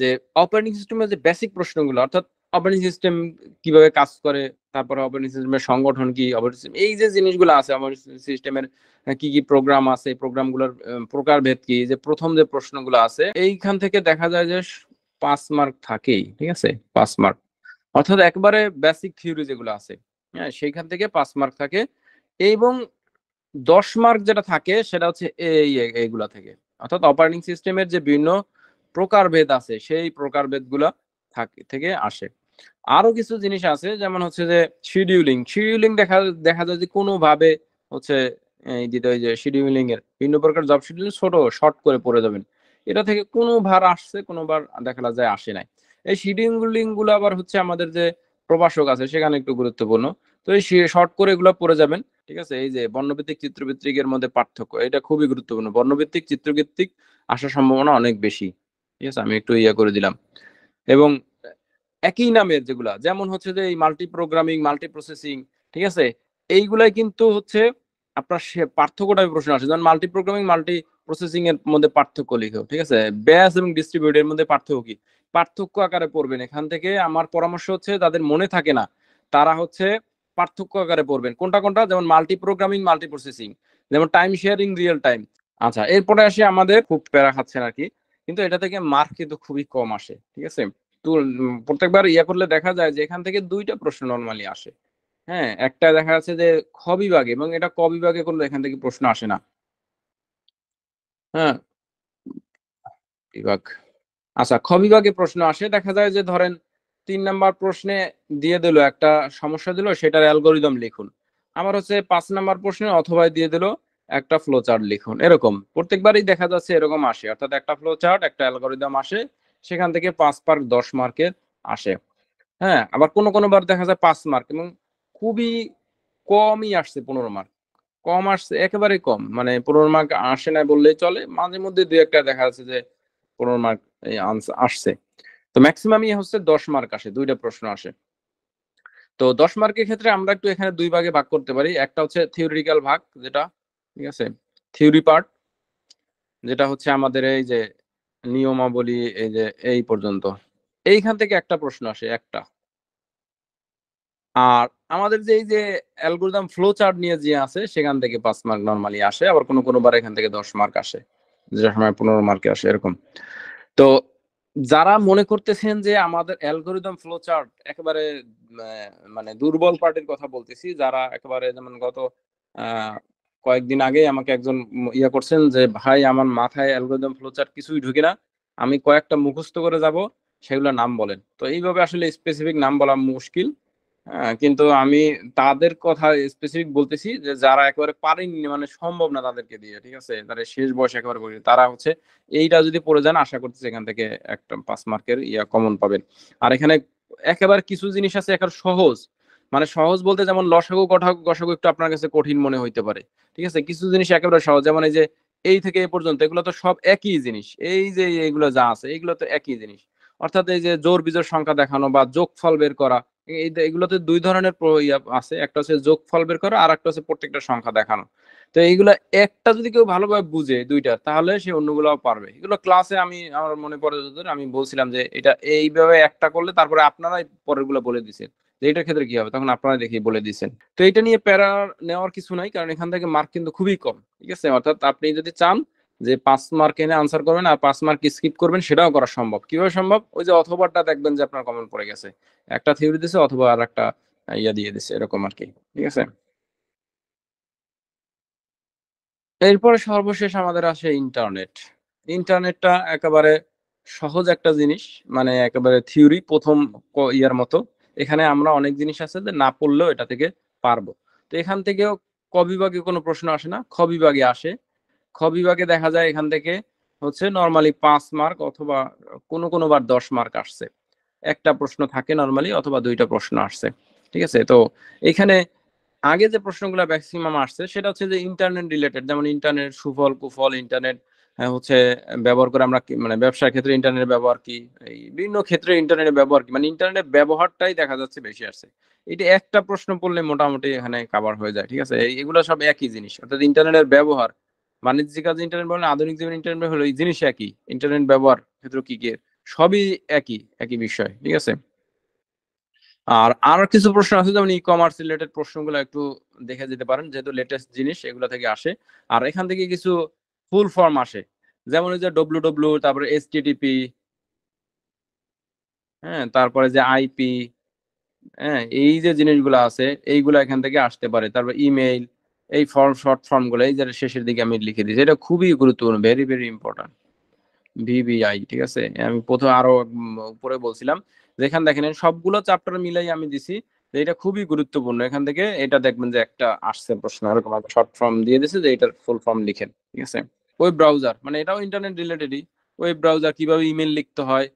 যে অপারেটিং সিস্টেমের যে বেসিক প্রশ্নগুলো, অর্থাৎ অপারেটিং সিস্টেম কিভাবে কাজ করে, তারপরে অপারেটিং সিস্টেমের সংগঠন কি, অপারেটিং সিস্টেম এই যে জিনিসগুলো আছে, অপারেটিং সিস্টেমের কি কি প্রোগ্রাম আছে, প্রোগ্রামগুলোর প্রকারভেদ কি, যে প্রথম যে প্রশ্নগুলো আছে এইখান থেকে দেখা যায় যে 5 মার্ক থাকেই, ঠিক আছে, 5 মার্ক। অর্থাৎ একবারে বেসিক থিওরি যেগুলো আছে, হ্যাঁ, সেইখান থেকে 5 মার্ক থাকে। এবং 10 মার্ক যেটা থাকে সেটা হচ্ছে এইগুলা থেকে, অর্থাৎ অপারেটিং সিস্টেমের যে বিভিন্ন প্রকারভেদ আছে সেই প্রকারভেদ গুলা থেকে আসে। আরো কিছু জিনিস আছে, যেমন হচ্ছে যে শিডিউলিং দেখা যায় যে কোনোভাবে হচ্ছে এই দিতে হয় যে শিডিউলিং এর বিভিন্ন প্রকার জব শিডিউল ছোট শর্ট করে পড়ে যাবেন, এটা থেকে কোনো ভার আসছে, কোনোবার দেখা যায় আসে নাই। এই শিডিউলিং গুলো আবার হচ্ছে আমাদের যে প্রভাষক আছে সেখানে একটু গুরুত্বপূর্ণ। তো এই শর্ট করে এগুলো পড়ে যাবেন, ঠিক আছে। এই যে বর্ণভিত্তিক চিত্রভিত্তিক এর মধ্যে পার্থক্য, এটা খুবই গুরুত্বপূর্ণ, বর্ণভিত্তিক চিত্রভিত্তিক আসার সম্ভাবনা অনেক বেশি, ঠিক আছে, আমি একটু করে দিলাম। এবং একই নামের যেগুলা, যেমন হচ্ছে যে এই মাল্টি প্রোগ্রামিং, মাল্টি প্রসেসিং, ঠিক আছে, এইগুলাই কিন্তু হচ্ছে আপনার পার্থক্যটা প্রশ্ন আসে, যেমন মাল্টি প্রোগ্রামিং, মাল্টি প্রসেসিং এর মধ্যে পার্থক্য লিখো, ঠিক আছে, ব্যাস এবং ডিস্ট্রিবিউট এর মধ্যে পার্থক্য কি, পার্থক্য আকারে পড়বেন। এখান থেকে আমার পরামর্শ হচ্ছে যাদের মনে থাকে না তারা হচ্ছে পার্থক্য আকারে পড়বেন, কোনটা কোনটা, যেমন মাল্টি প্রোগ্রামিং, মাল্টি প্রসেসিং, যেমন টাইম শেয়ারিং, রিয়েল টাইম। আচ্ছা, এরপরে আসি আমাদের খুব প্যারা খাচ্ছেন আর কি, কিন্তু এটা থেকে মার্ক কিন্তু খুবই কম আসে, ঠিক আছে। তো প্রত্যেকবার করলে দেখা যায় যে এখান থেকে 2টা প্রশ্ন নরমালি আসে। হ্যাঁ, একটা দেখা যাচ্ছে যে খ বিভাগে, এবং এটা ক বিভাগে কোনো এখান থেকে প্রশ্ন আসে না। হ্যাঁ, বিভাগ, আচ্ছা, খ বিভাগে প্রশ্ন আসে, দেখা যায় যে ধরেন 3 নাম্বার প্রশ্নে দিয়ে দিল একটা সমস্যা, দিল সেটার অ্যালগোরিদম লিখুন। আমার হচ্ছে 5 নাম্বার প্রশ্নে অথবা দিয়ে দিল একটা ফ্লো চার্ট লিখুন, এরকম প্রত্যেকবারই দেখা যাচ্ছে এরকম আসে, অর্থাৎ একটা ফ্লো চার্ট একটা অ্যালগোরিদম আসে, সেখান থেকে 5 মার্ক 10 মার্কের আসে। হ্যাঁ, আবার কোনো বার দেখা যায় 5 মার্ক, এবং খুবই কমই আসছে 15 মার্ক, কম আসছে একেবারেই কম, মানে 15 মার্ক আসে না বললেই চলে, মাঝে মধ্যে 2-একটা দেখা যাচ্ছে যে 15 মার্ক এই আনসার আসছে। তো ম্যাক্সিমামই হচ্ছে 10 মার্ক আসে, 2টা প্রশ্ন আসে। তো 10 মার্কের ক্ষেত্রে আমরা একটু এখানে 2 ভাগে ভাগ করতে পারি, একটা হচ্ছে থিওরিটিক্যাল ভাগ যেটা, ঠিক আছে, থিওরি পার্ট, যেটা হচ্ছে আমাদের এই যে নিয়মাবলী, এই যে এই পর্যন্ত, এইখান থেকে একটা প্রশ্ন আসে একটা। আর আমাদের যে এই যে অ্যালগরিদম ফ্লো চার্ট নিয়ে যে আছে সেখান থেকে 5 মার্ক নরমালি আসে, আবার কোনো বার এখান থেকে 10 মার্ক আসে, যেটা সময় 15 মার্কে আসে, এরকম। তো যারা মনে করতেছেন যে আমাদের অ্যালগরিদম ফ্লো চার্ট একেবারে মানে দুর্বল পার্টির কথা বলতেছি, যারা একেবারে যেমন গত আহ, কয়েকদিন আগে আমাকে একজন ইয়া করছেন যে ভাই আমার মাথায় অ্যালগরিদম ফ্লো চার্ট কিছুই ঢুকে না, আমি কয়েকটা মুখস্থ করে যাব, সেগুলো নাম বলেন। তো এইভাবে আসলে স্পেসিফিক নাম বলা মুশকিল। কিন্তু আমি তাদের কথা স্পেসিফিক বলতেছি যে যারা একেবারে পারেনি, মানে সম্ভব না তাদেরকে দিয়ে, ঠিক আছে, তারা শেষ বয়সে একেবারে বলি, তারা হচ্ছে এইটা যদি পড়ে যান আশা করতেছি এখান থেকে একটা 5 মার্কের ইয়া কমন পাবেন। আর এখানে একেবারে কিছু জিনিস আছে একেবারে সহজ, মানে সহজ বলতে যেমন লসাগু গসাগু একটু আপনার কাছে কঠিন মনে হইতে পারে, ঠিক আছে, কিছু জিনিস একেবারে সহজ, যেমন এই যে এই থেকে এ পর্যন্ত এগুলো তো সব একই জিনিস, এই যে এইগুলো যা আছে এইগুলো তো একই জিনিস। অর্থাৎ এই যে জোড় বিজোড় সংখ্যা দেখানো বা যোগফল বের করা, এগুলোতে দুই ধরনের ইয়া আছে, একটা হচ্ছে যোগফল বের করা আর একটা হচ্ছে প্রত্যেকটা সংখ্যা দেখানো। তো এইগুলা একটা যদি কেউ ভালোভাবে বুঝে দুইটা, তাহলে সে অন্যগুলাও পারবে। এগুলো ক্লাসে আমি আমার মনে পড়ে যতদূর আমি বলছিলাম যে এটা এইভাবে একটা করলে তারপরে আপনারাই পরের গুলো বলে দিচ্ছেন যে এটার ক্ষেত্রে কি হবে, তখন আপনারা দেখি বলে দিচ্ছেন। তো এটা নিয়ে প্যারা নেওয়ার কিছু নাই, কারণ এখান থেকে মার্ক কিন্তু খুবই কম, ঠিক আছে। অর্থাৎ আপনি যদি চান যে 5 মার্ক এনে আনসার করবেন আর 5 মার্ক স্কিপ করবেন, সেটাও করা সম্ভব। কিভাবে সম্ভব? ওই যে অথবাটা দেখবেন যে আপনার কমন পড়ে গেছে, একটা থিওরি দিছে অথবা আর একটা ইয়া দিয়ে দিছে, এরকম আর কি, ঠিক আছে। এরপরে সর্বশেষ আমাদের আসে ইন্টারনেট। ইন্টারনেটটা একেবারে সহজ একটা জিনিস, মানে একেবারে থিওরি প্রথম ইয়ার মতো। এখানে আমরা অনেক জিনিস আছে যে না পড়লেও এটা থেকে পারবো। তো এখান থেকেও ক বিভাগে কোনো প্রশ্ন আসে না, খ বিভাগে আসে। খ বিভাগে দেখা যায় এখান থেকে হচ্ছে নর্মালি 5 মার্ক অথবা কোনো কোনো বার 10 মার্ক আসছে, একটা প্রশ্ন থাকে নর্মালি অথবা দুইটা প্রশ্ন আসছে, ঠিক আছে। তো এখানে আগে যে প্রশ্নগুলো ম্যাক্সিমাম আসছে সেটা হচ্ছে যে ইন্টারনেট রিলেটেড, যেমন ইন্টারনেট সুফল কুফল, ইন্টারনেট হচ্ছে ব্যবহার করে আমরা মানে ব্যবসার ক্ষেত্রে ইন্টারনেট ব্যবহার কি, এই বিভিন্ন ক্ষেত্রে ইন্টারনেটের ব্যবহার কি, মানে ইন্টারনেট ব্যবহারটাই দেখা যাচ্ছে বেশি আসছে। এটা একটা প্রশ্ন পড়লে মোটামুটি এখানে কভার হয়ে যায়, ঠিক আছে। এগুলো সব একই জিনিস, অর্থাৎ ইন্টারনেটের ব্যবহার, বাণিজ্যিক কাজে ইন্টারনেট বলেন আধুনিক জীবনে ইন্টারনেট হলো এই জিনিস একই, ইন্টারনেট ব্যবহার ক্ষেত্র কি কি সবই একই একই বিষয়, ঠিক আছে। আর আর কিছু প্রশ্ন আছে যেমন ই কমার্স রিলেটেড প্রশ্নগুলো একটু দেখে যেতে পারেন, যেহেতু লেটেস্ট জিনিস এগুলো থেকে আসে। আর এখান থেকে কিছু ফুল ফর্ম আসে, যেমন ওই যে ডব্লিউ, তারপরে এইচটিটিপি, হ্যাঁ, তারপরে যে আইপি, হ্যাঁ, এই যে জিনিসগুলো আছে এইগুলো এখান থেকে আসতে পারে। তারপর ইমেইল, এই ফর্ম শর্ট ফর্ম গুলো এই যে শেষের দিকে আমি লিখে দিয়েছি, এটা খুবই গুরুত্বপূর্ণ, ভেরি ভেরি ইম্পর্টেন্ট। ভিভিআই, ঠিক আছে। আমি প্রথমে আরো উপরে বলছিলাম যেখানে দেখেন সবগুলো চ্যাপ্টার মিলাই আমি দিছি, যে এটা খুবই গুরুত্বপূর্ণ। এখান থেকে এটা দেখবেন যে একটা আসছে প্রশ্ন, এরকম একটা শর্ট ফর্ম দিয়ে দিছে যে এটার ফুল ফর্ম লিখেন, ঠিক আছে। ওয়েব ব্রাউজার মানে এটাও ইন্টারনেট রিলেটেডই। ওয়েব ব্রাউজার কিভাবে ইমেল লিখতে হয়,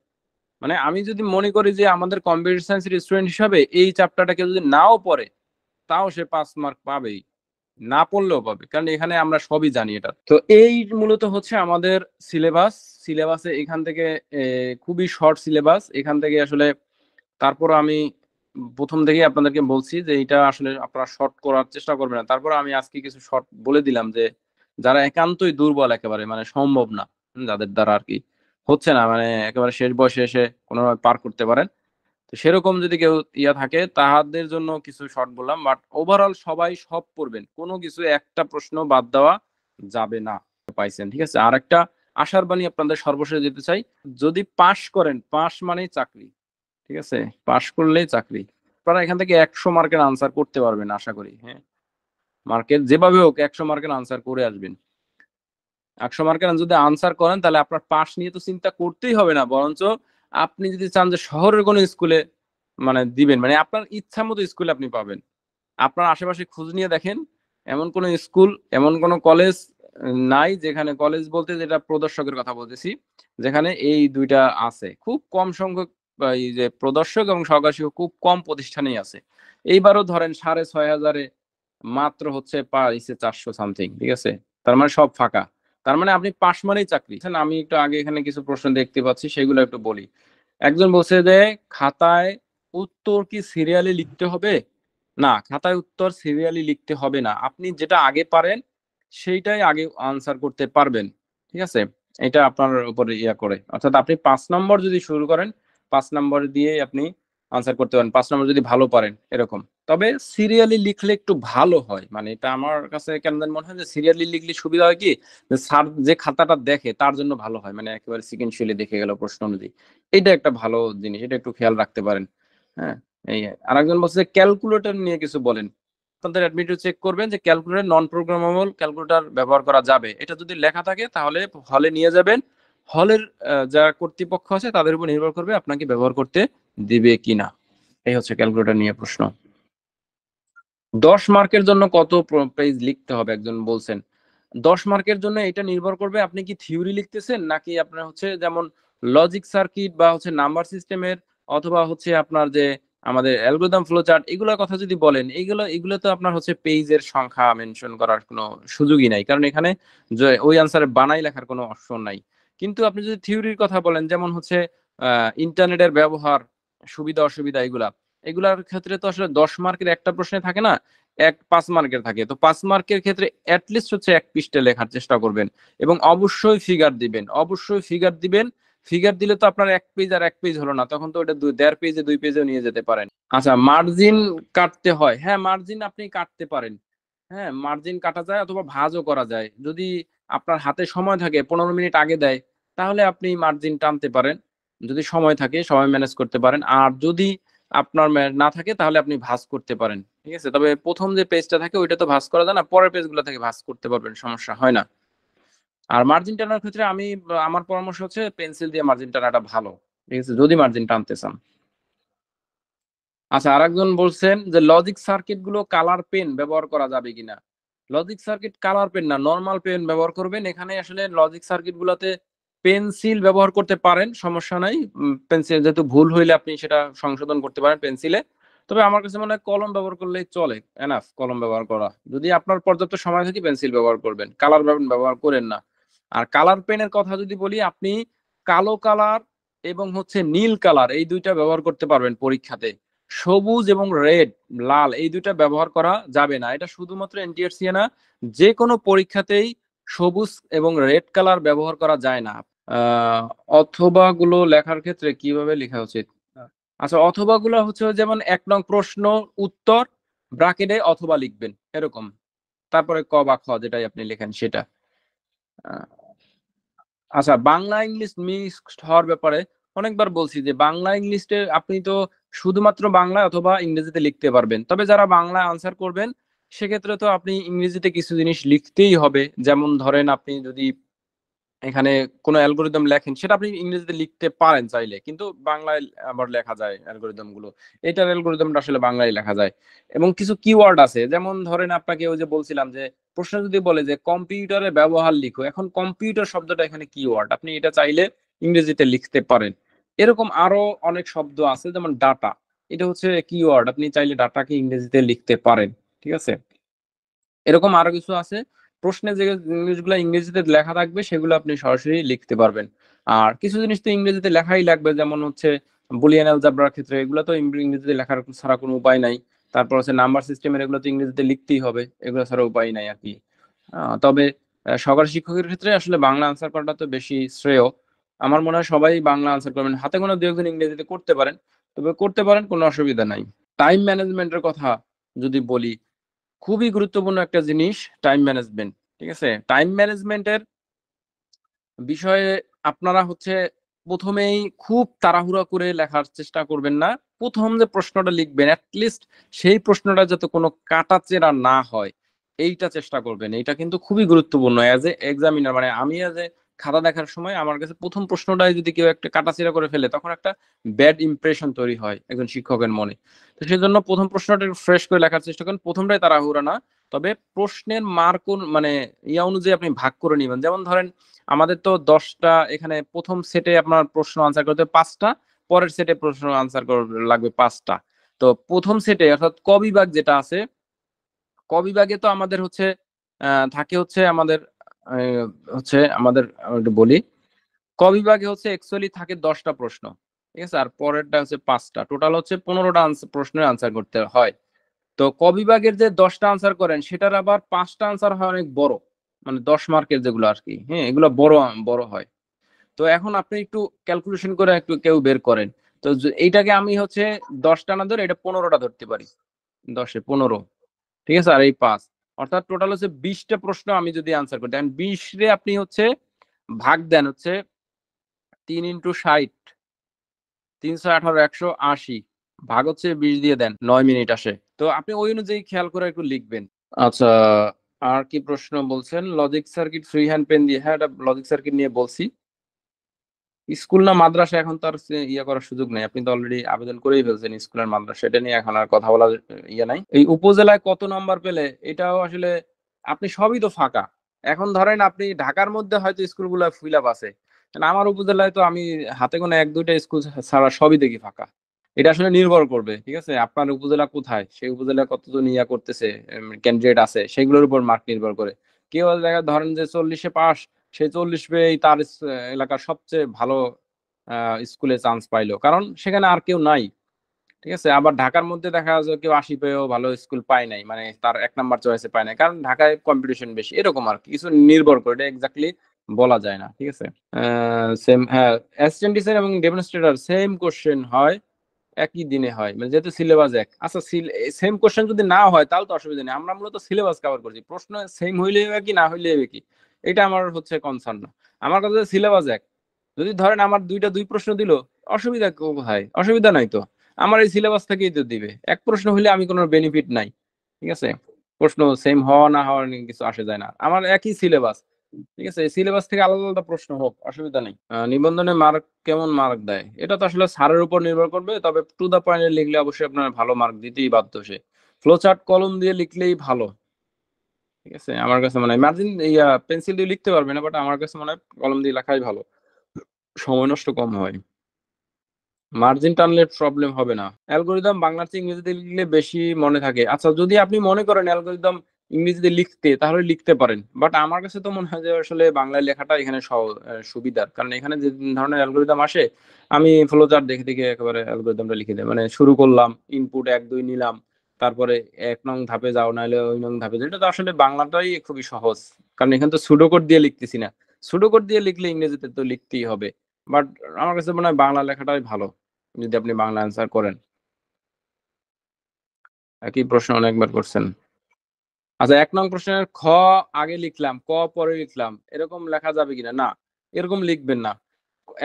মানে আমি যদি মনে করি যে আমাদের কম্পিউটার সায়েন্সের স্টুডেন্ট হিসাবে এই চ্যাপ্টারটা কেউ যদি নাও পড়ে, তাও সে 5 মার্ক পাবেই, না পড়লেও পাবে, কারণ এখানে আমরা সবই জানি এটা। তো এই মূলত হচ্ছে আমাদের সিলেবাস। সিলেবাসে এখান থেকে খুবই শর্ট সিলেবাস, এখান থেকে আসলে তারপর আমি প্রথম থেকেই আপনাদেরকে বলছি যে এটা আসলে আপনারা শর্ট করার চেষ্টা করবেন না। তারপর আমি আজকে কিছু শর্ট বলে দিলাম যে যারা একান্তই দুর্বল একেবারে, মানে সম্ভব না, যাদের দ্বারা আর কি হচ্ছে না, মানে একেবারে শেষ বয়সে এসে কোনোভাবে পার করতে পারেন, তো সেরকম যদি কেউ ইয়া থাকে তাহাদের জন্য কিছু শর্ট বললাম। বাট ওভারঅল সবাই সব পড়বেন, কোনো কিছু একটা প্রশ্ন বাদ দেওয়া যাবে না। পাইছেন, ঠিক আছে। আর একটা আশার বাণী আপনাদের সর্বশেষ যেতে চাই, যদি পাশ করেন, পাশ মানেই চাকরি, ঠিক আছে, পাশ করলেই চাকরি। আপনারা এখান থেকে 100 মার্কের আনসার করতে পারবেন আশা করি, হ্যাঁ, মার্কেট যেভাবে হোক 100 মার্কের আনসার করে আসবেন। 100 মার্কের যদি আনসার করেন তাহলে আপনার পাশ নিয়ে তো চিন্তা করতেই হবে না, বরঞ্চ আপনি যদি চান যে শহরের কোনো স্কুলে মানে দিবেন, মানে আপনার ইচ্ছা মতো স্কুলে আপনি পাবেন। আপনার আশেপাশে খোঁজ নিয়ে দেখেন, এমন কোন স্কুল, এমন কোন কলেজ নাই যেখানে, কলেজ বলতে যেটা প্রদর্শকের কথা বলতেছি, যেখানে এই দুইটা আছে। খুব কম সংখ্যক এই যে প্রদর্শক এবং সহকারী শিক্ষক খুব কম প্রতিষ্ঠানেই আছে। এইবারও ধরেন 6,500 মাত্র হচ্ছে পাইছে 400 সামথিং, ঠিক আছে। তার মানে সব ফাঁকা। তার মানে আপনি পাশ মানেই চাকরি। আমি একটু আগে এখানে কিছু প্রশ্ন দেখতে পাচ্ছি, সেগুলো একটু বলি। একজন বলছে যে খাতায় উত্তর কি সিরিয়ালি লিখতে হবে? না, খাতায় উত্তর সিরিয়ালি লিখতে হবে না, আপনি যেটা আগে পারেন সেইটাই আগে আনসার করতে পারবেন, ঠিক আছে। এটা আপনার উপরে ইয়া করে, অর্থাৎ আপনি 5 নম্বর যদি শুরু করেন, 5 নম্বর দিয়ে আপনি আনসার করতে পারেন, 5 নম্বর যদি ভালো পারেন এরকম। তবে সিরিয়ালি লিখলে একটু ভালো হয়, মানে এটা আমার কাছে কেন জানি মনে হয় যে সিরিয়ালি লিখলে সুবিধা হয় কি, যে স্যার যে খাতাটা দেখে তার জন্য ভালো হয়, মানে একেবারে সিকোয়েন্সিয়ালি দেখে গেল প্রশ্ন অনুযায়ী। এটা একটা ভালো জিনিস, এটা একটু খেয়াল রাখতে পারেন। হ্যাঁ, এই আরেকজন বলছে ক্যালকুলেটর নিয়ে কিছু বলেন। আপনাদের অ্যাডমিটে চেক করবেন যে ক্যালকুলেটর নন প্রোগ্রামেবল ক্যালকুলেটর ব্যবহার করা যাবে, এটা যদি লেখা থাকে তাহলে হলে নিয়ে যাবেন। হলের যারা কর্তৃপক্ষ আছে তাদের উপর নির্ভর করবে আপনাকে ব্যবহার করতে দিবে কিনা। এই হচ্ছে ক্যালকুলেটর নিয়ে প্রশ্ন। 10 মার্কের জন্য কত পেজ লিখতে হবে একজন বলছেন। 10 মার্কের জন্য এটা নির্ভর করবে আপনি কি থিওরি লিখতেছেন নাকি আপনার হচ্ছে যেমন লজিক সার্কিট বা হচ্ছে নাম্বার সিস্টেমের, অথবা হচ্ছে আপনার যে আমাদের অ্যালগরিদম ফ্লো চার্ট, এগুলোর কথা যদি বলেন, এগুলো তো আপনার হচ্ছে পেজের সংখ্যা মেনশন করার কোনো সুযোগই নাই, কারণ এখানে যে ওই আনসারে বানাই লেখার কোনো অপশন নাই। কিন্তু আপনি যদি থিওরির কথা বলেন, যেমন হচ্ছে ইন্টারনেটের ব্যবহার, সুবিধা অসুবিধা, এগুলার ক্ষেত্রে তো আসলে 10 মার্কের একটা প্রশ্নে থাকে না, 5 মার্কের থাকে। তো 5 মার্কের ক্ষেত্রে অ্যাটলিস্ট হচ্ছে 1 পৃষ্ঠা লেখার চেষ্টা করবেন, এবং অবশ্যই ফিগার দিবেন, অবশ্যই ফিগার দিবেন। ফিগার দিলে তো আপনার 1 পেজ আর 1 পেজ হলো না, তখন তো ওটা 1.5 পেজে 2 পেজেও নিয়ে যেতে পারেন। আচ্ছা, মার্জিন কাটতে হয়, হ্যাঁ মার্জিন আপনি কাটতে পারেন। হ্যাঁ, মার্জিন কাটা যায় অথবা ভাঁজও করা যায়। যদি আপনার হাতে সময় থাকে, 15 মিনিট আগে দেয়, তাহলে আপনি মার্জিন টানতে পারেন। যদি সময় থাকে, সময় ম্যানেজ করতে পারেন। আর যদি আপনার না থাকে তাহলে আপনি ভাঁজ করতে পারেন। ঠিক আছে? তবে প্রথম যে পেজটা থাকে ওইটা তো ভাঁজ করা যায় না, পরের পেজগুলো থেকে ভাঁজ করতে পারবেন, সমস্যা হয় না। আর মার্জিন টানার ক্ষেত্রে আমার পরামর্শ হচ্ছে পেন্সিল দিয়ে মার্জিন টানাটা ভালো। ঠিক আছে? যদি মার্জিন টানতে চান। আচ্ছা, আরেকজন বলছেন যে লজিক সার্কিট গুলো কালার পেন ব্যবহার করা যাবে কিনা। লজিক সার্কিট কালার পেন না, নরমাল পেন ব্যবহার করবেন। এখানে আসলে লজিক সার্কিট গুলোতে পেন্সিল ব্যবহার করতে পারেন, সমস্যা নাই। পেন্সিল যেহেতু ভুল হইলে আপনি সেটা সংশোধন করতে পারেন পেন্সিলে। তবে আমার কাছে মনে হয় কলম ব্যবহার করলেই চলে, এনাফ কলম ব্যবহার করা। যদি আপনার পর্যাপ্ত সময় থাকে পেন্সিল ব্যবহার করবেন, কালার পেন ব্যবহার করেন না। আর কালার পেনের কথা যদি বলি, আপনি কালো কালার এবং হচ্ছে নীল কালার এই দুইটা ব্যবহার করতে পারবেন পরীক্ষাতে। সবুজ এবং রেড, লাল, এই দুইটা ব্যবহার করা যাবে না। এটা শুধুমাত্র এনটিআরসি না, যে কোনো পরীক্ষাতেই সবুজ এবং রেড কালার ব্যবহার করা যায় না। অথবা গুলো লেখার ক্ষেত্রে কিভাবে লেখা উচিত? আচ্ছা, অথবা গুলো হচ্ছে যেমন 1 নং প্রশ্ন উত্তর ব্রাকেটে অথবা লিখবেন এরকম, তারপরে ক বা খ যেটাই আপনি লেখেন সেটা। আচ্ছা, বাংলা ইংলিশ মিক্সড হওয়ার ব্যাপারে অনেকবার বলছি যে বাংলা ইংলিশে আপনি তো শুধুমাত্র বাংলায় অথবা ইংরেজিতে লিখতে পারবেন। তবে যারা বাংলায় আনসার করবেন সেক্ষেত্রে তো আপনি ইংরেজিতে কিছু জিনিস লিখতেই হবে। যেমন ধরেন আপনি যদি এখানে কোনো অ্যালগরিদম লেখেন সেটা আপনি ইংরেজিতে লিখতে পারেন চাইলে, কিন্তু বাংলায় আবার লেখা যায় অ্যালগরিদম গুলো। এটার অ্যালগরিদমটা আসলে বাংলায় লেখা যায়। এবং কিছু কিওয়ার্ড আছে, যেমন ধরেন আপনাকে ওই যে বলছিলাম যে প্রশ্ন যদি বলে যে কম্পিউটারের ব্যবহার লিখো, এখন কম্পিউটার শব্দটা এখানে কিওয়ার্ড, আপনি এটা চাইলে ইংরেজিতে লিখতে পারেন। এরকম আরো অনেক শব্দ আছে, যেমন ডাটা, এটা হচ্ছে কিওয়ার্ড, আপনি চাইলে ডাটাকে ইংরেজিতে লিখতে পারেন। ঠিক আছে? এরকম আরো কিছু আছে। প্রশ্নে যে জিনিসগুলো ইংরেজিতে লেখা থাকবে সেগুলো আপনি সরাসরি লিখতে পারবেন। আর কিছু জিনিস তো ইংরেজিতে লেখাই লাগবে, যেমন হচ্ছে বুলিয়ান অ্যালজেব্রার ক্ষেত্রে এগুলো তো ইংরেজিতে লেখার ছাড়া কোনো উপায় নাই। তারপর হচ্ছে নাম্বার সিস্টেমের, এগুলো তো ইংরেজিতে লিখতেই হবে, এগুলো ছাড়া উপায় নাই আর কি। তবে সহকারী শিক্ষকের ক্ষেত্রে আসলে বাংলা আনসার করাটা তো বেশি শ্রেয়। আমার মনে হয় সবাই বাংলা আনসার করবেন, হাতে গোনা দু একজন ইংরেজিতে করতে পারেন, তবে করতে পারেন, কোনো অসুবিধা নাই। টাইম ম্যানেজমেন্টের কথা যদি বলি, খুবই গুরুত্বপূর্ণ একটা জিনিস টাইম ম্যানেজমেন্ট। ঠিক আছে? টাইম ম্যানেজমেন্টের বিষয়ে আপনারা হচ্ছে প্রথমেই খুব তাড়াহুড়া করে লেখার চেষ্টা করবেন না। প্রথম যে প্রশ্নটা লিখবেন অ্যাটলিস্ট সেই প্রশ্নটা যাতে কোনো কাটাছেঁড়া না হয়, এইটা চেষ্টা করবেন। এইটা কিন্তু খুবই গুরুত্বপূর্ণ অ্যাজ এ এক্সামিনার, মানে আমি অ্যাজ এ খাতা দেখার সময় আমার কাছে প্রথম প্রশ্নটাই যদি কেউ একটা কাটাছেঁড়া করে ফেলে, তখন একটা ব্যাড ইমপ্রেশন তৈরি হয় একজন শিক্ষকের মনে। তো সেজন্য প্রথম প্রশ্নটা ফ্রেশ করে লেখার চেষ্টা করেন, প্রথমটাই তাড়াহুড়া না। তবে প্রশ্নের মার্ক মানে অনুযায়ী আপনি ভাগ করে নিবেন। যেমন ধরেন আমাদের তো 10টা এখানে প্রথম সেটে আপনার প্রশ্ন আনসার করতে 5টা, পরের সেটে প্রশ্ন আনসার লাগবে 5টা। তো প্রথম সেটে অর্থাৎ ক বিভাগ যেটা আছে, ক বিভাগে তো আমাদের হচ্ছে থাকে হচ্ছে আমাদের একটু বলি, ক বিভাগে হচ্ছে অ্যাকচুয়ালি থাকে 10টা প্রশ্ন। ঠিক আছে? আর পরেরটা হচ্ছে 5টা, টোটাল হচ্ছে 15টা প্রশ্নের আনসার করতে হয়। তো ক বিভাগের যে 10টা আনসার করেন সেটার আবার 5টা আনসার হয় অনেক বড়, মানে 10 মার্কের যেগুলো আর কি, হ্যাঁ এগুলো বড় বড় হয়। তো এখন আপনি একটু ক্যালকুলেশন করে একটু কেউ বের করেন। তো এইটাকে আমি হচ্ছে 10টা না ধরে এটা 15টা ধরতে পারি, 10-এ 15, ঠিক আছে, আর এই 5, অর্থাৎ টোটাল হচ্ছে 20টা প্রশ্ন আমি যদি আনসার করি, দেন 20 রে আপনি হচ্ছে ভাগ দেন হচ্ছে 3 × 60, 318, 180 ভাগ হচ্ছে 20 দিয়ে দেন, 9 মিনিট আসে। তো আপনি ওই অনুযায়ী খেয়াল করে একটু লিখবেন। আচ্ছা, আর কি প্রশ্ন বলছেন? Logic circuit free hand pen দিয়ে, হ্যাঁ এটা লজিক সার্কিট নিয়ে বলছি। স্কুল না মাদ্রাসা এখন তো আর ইয়ে করার সুযোগ নেই, আপনি তো অলরেডি আবেদন করেই ফেলছেন স্কুল আর মাদ্রাসা, এটা নিয়ে এখন আর কথা বলার ইয়ে নাই। এই উপজেলায় কত নাম্বার পেলে, এটাও আসলে আপনি সবই তো ফাঁকা। এখন ধরেন আপনি ঢাকার মধ্যে হয়তো স্কুলগুলো ফুল আপ আছে, আমার উপজেলায় তো আমি হাতে গোনা 1-2টা স্কুল ছাড়া সবই দেখি ফাঁকা। এটা আসলে নির্ভর করবে, ঠিক আছে, আপনার উপজেলা কোথায়, সেই উপজেলায় কতজন ইয়া করতেছে, ক্যান্ডিডেট আছে, সেগুলোর উপর মার্ক নির্ভর করে। কেউ দেখা ধরেন যে 40-এ পাস, সে 40 পেয়েই তার এলাকার সবচেয়ে ভালো স্কুলে চান্স পাইলো, কারণ সেখানে আর কেউ নাই, ঠিক আছে। আবার ঢাকার মধ্যে দেখা যায় কেউ 80 পেয়েও ভালো স্কুল পায় নাই, মানে তার 1 নাম্বার চয়েসে পায় নাই, কারণ ঢাকায় কম্পিটিশন বেশি, এরকম আর কিছু নির্ভর করে, এটা এক্স্যাক্টলি বলা যায় না, ঠিক আছে। সেম, হ্যাঁ, অ্যাসিস্ট্যান্ট টিচার এবং ডেমনস্ট্রেটর সেম কোশ্চেন হয়, একই দিনে হয়, মানে যেহেতু সিলেবাস এক। আচ্ছা, সেম কোশ্চেন যদি না হয় তাহলে তো অসুবিধা নেই, আমরা মূলত সিলেবাস কভার করছি, প্রশ্ন সেম হইলে হবে কি না হইলে হবে কি, এটা আমার হচ্ছে কনসার্ন না। আমার কাছে সিলেবাস এক, যদি ধরেন আমার 2 প্রশ্ন দিল, অসুবিধা কোথায়? অসুবিধা নাই তো, আমার এই সিলেবাস থেকেই তো দিবে, এক প্রশ্ন হইলে আমি কোনো বেনিফিট নাই, ঠিক আছে। প্রশ্ন সেম হওয়া না হওয়ার নিয়ে কিছু আসে যায় না, আমার একই সিলেবাস, ঠিক আছে, সিলেবাস থেকে আলাদা আলাদা প্রশ্ন হোক, অসুবিধা নেই। নিবন্ধনে মার্ক কেমন মার্ক দেয়, এটা তো আসলে স্যারের উপর নির্ভর করবে, তবে টু দা পয়েন্টে লিখলে অবশ্যই আপনার ভালো মার্ক দিতেই বাধ্য। সে ফ্লো চার্ট কলম দিয়ে লিখলেই ভালো, ঠিক আছে, আমার কাছে মনে হয়। মার্জিন ইয়া পেন্সিল দিয়ে লিখতে পারবে না, বাট আমার কাছে মনে হয় কলম দিয়ে লেখাই ভালো, সময় নষ্ট কম হয়, মার্জিন টানলে প্রবলেম হবে না। অ্যালগরিদম বাংলা চেয়ে ইংরেজিতে লিখলে বেশি মনে থাকে। আচ্ছা, যদি আপনি মনে করেন অ্যালগরিদম ইংরেজিতে লিখতে, তাহলে লিখতে পারেন, বাট আমার কাছে তো মনে হয় যে আসলে বাংলায় লেখাটা এখানে সুবিধার, কারণ এখানে যে ধরনের অ্যালগরিদম আসে, আমি ফ্লো চার্ট দেখে দেখে একেবারে অ্যালগরিদমটা লিখে দেয়, মানে শুরু করলাম, ইনপুট 1-2 নিলাম, তারপরে 1 নং ধাপে যাও, নাহলে ওই নং ধাপে যাও, এটা তো আসলে বাংলাটাই খুবই সহজ, কারণ এখানে তো সুডোকোড দিয়ে লিখতেছি না। সুডোকোড দিয়ে লিখলে ইংরেজিতে তো লিখতেই হবে, বাট আমার কাছে মনে হয় বাংলা লেখাটাই ভালো যদি আপনি বাংলা অ্যান্সার করেন। একই প্রশ্ন অনেকবার করছেন। আচ্ছা, 1 নং প্রশ্নের খ আগে লিখলাম, ক পরে লিখলাম, এরকম লেখা যাবে কিনা? না, এরকম লিখবেন না।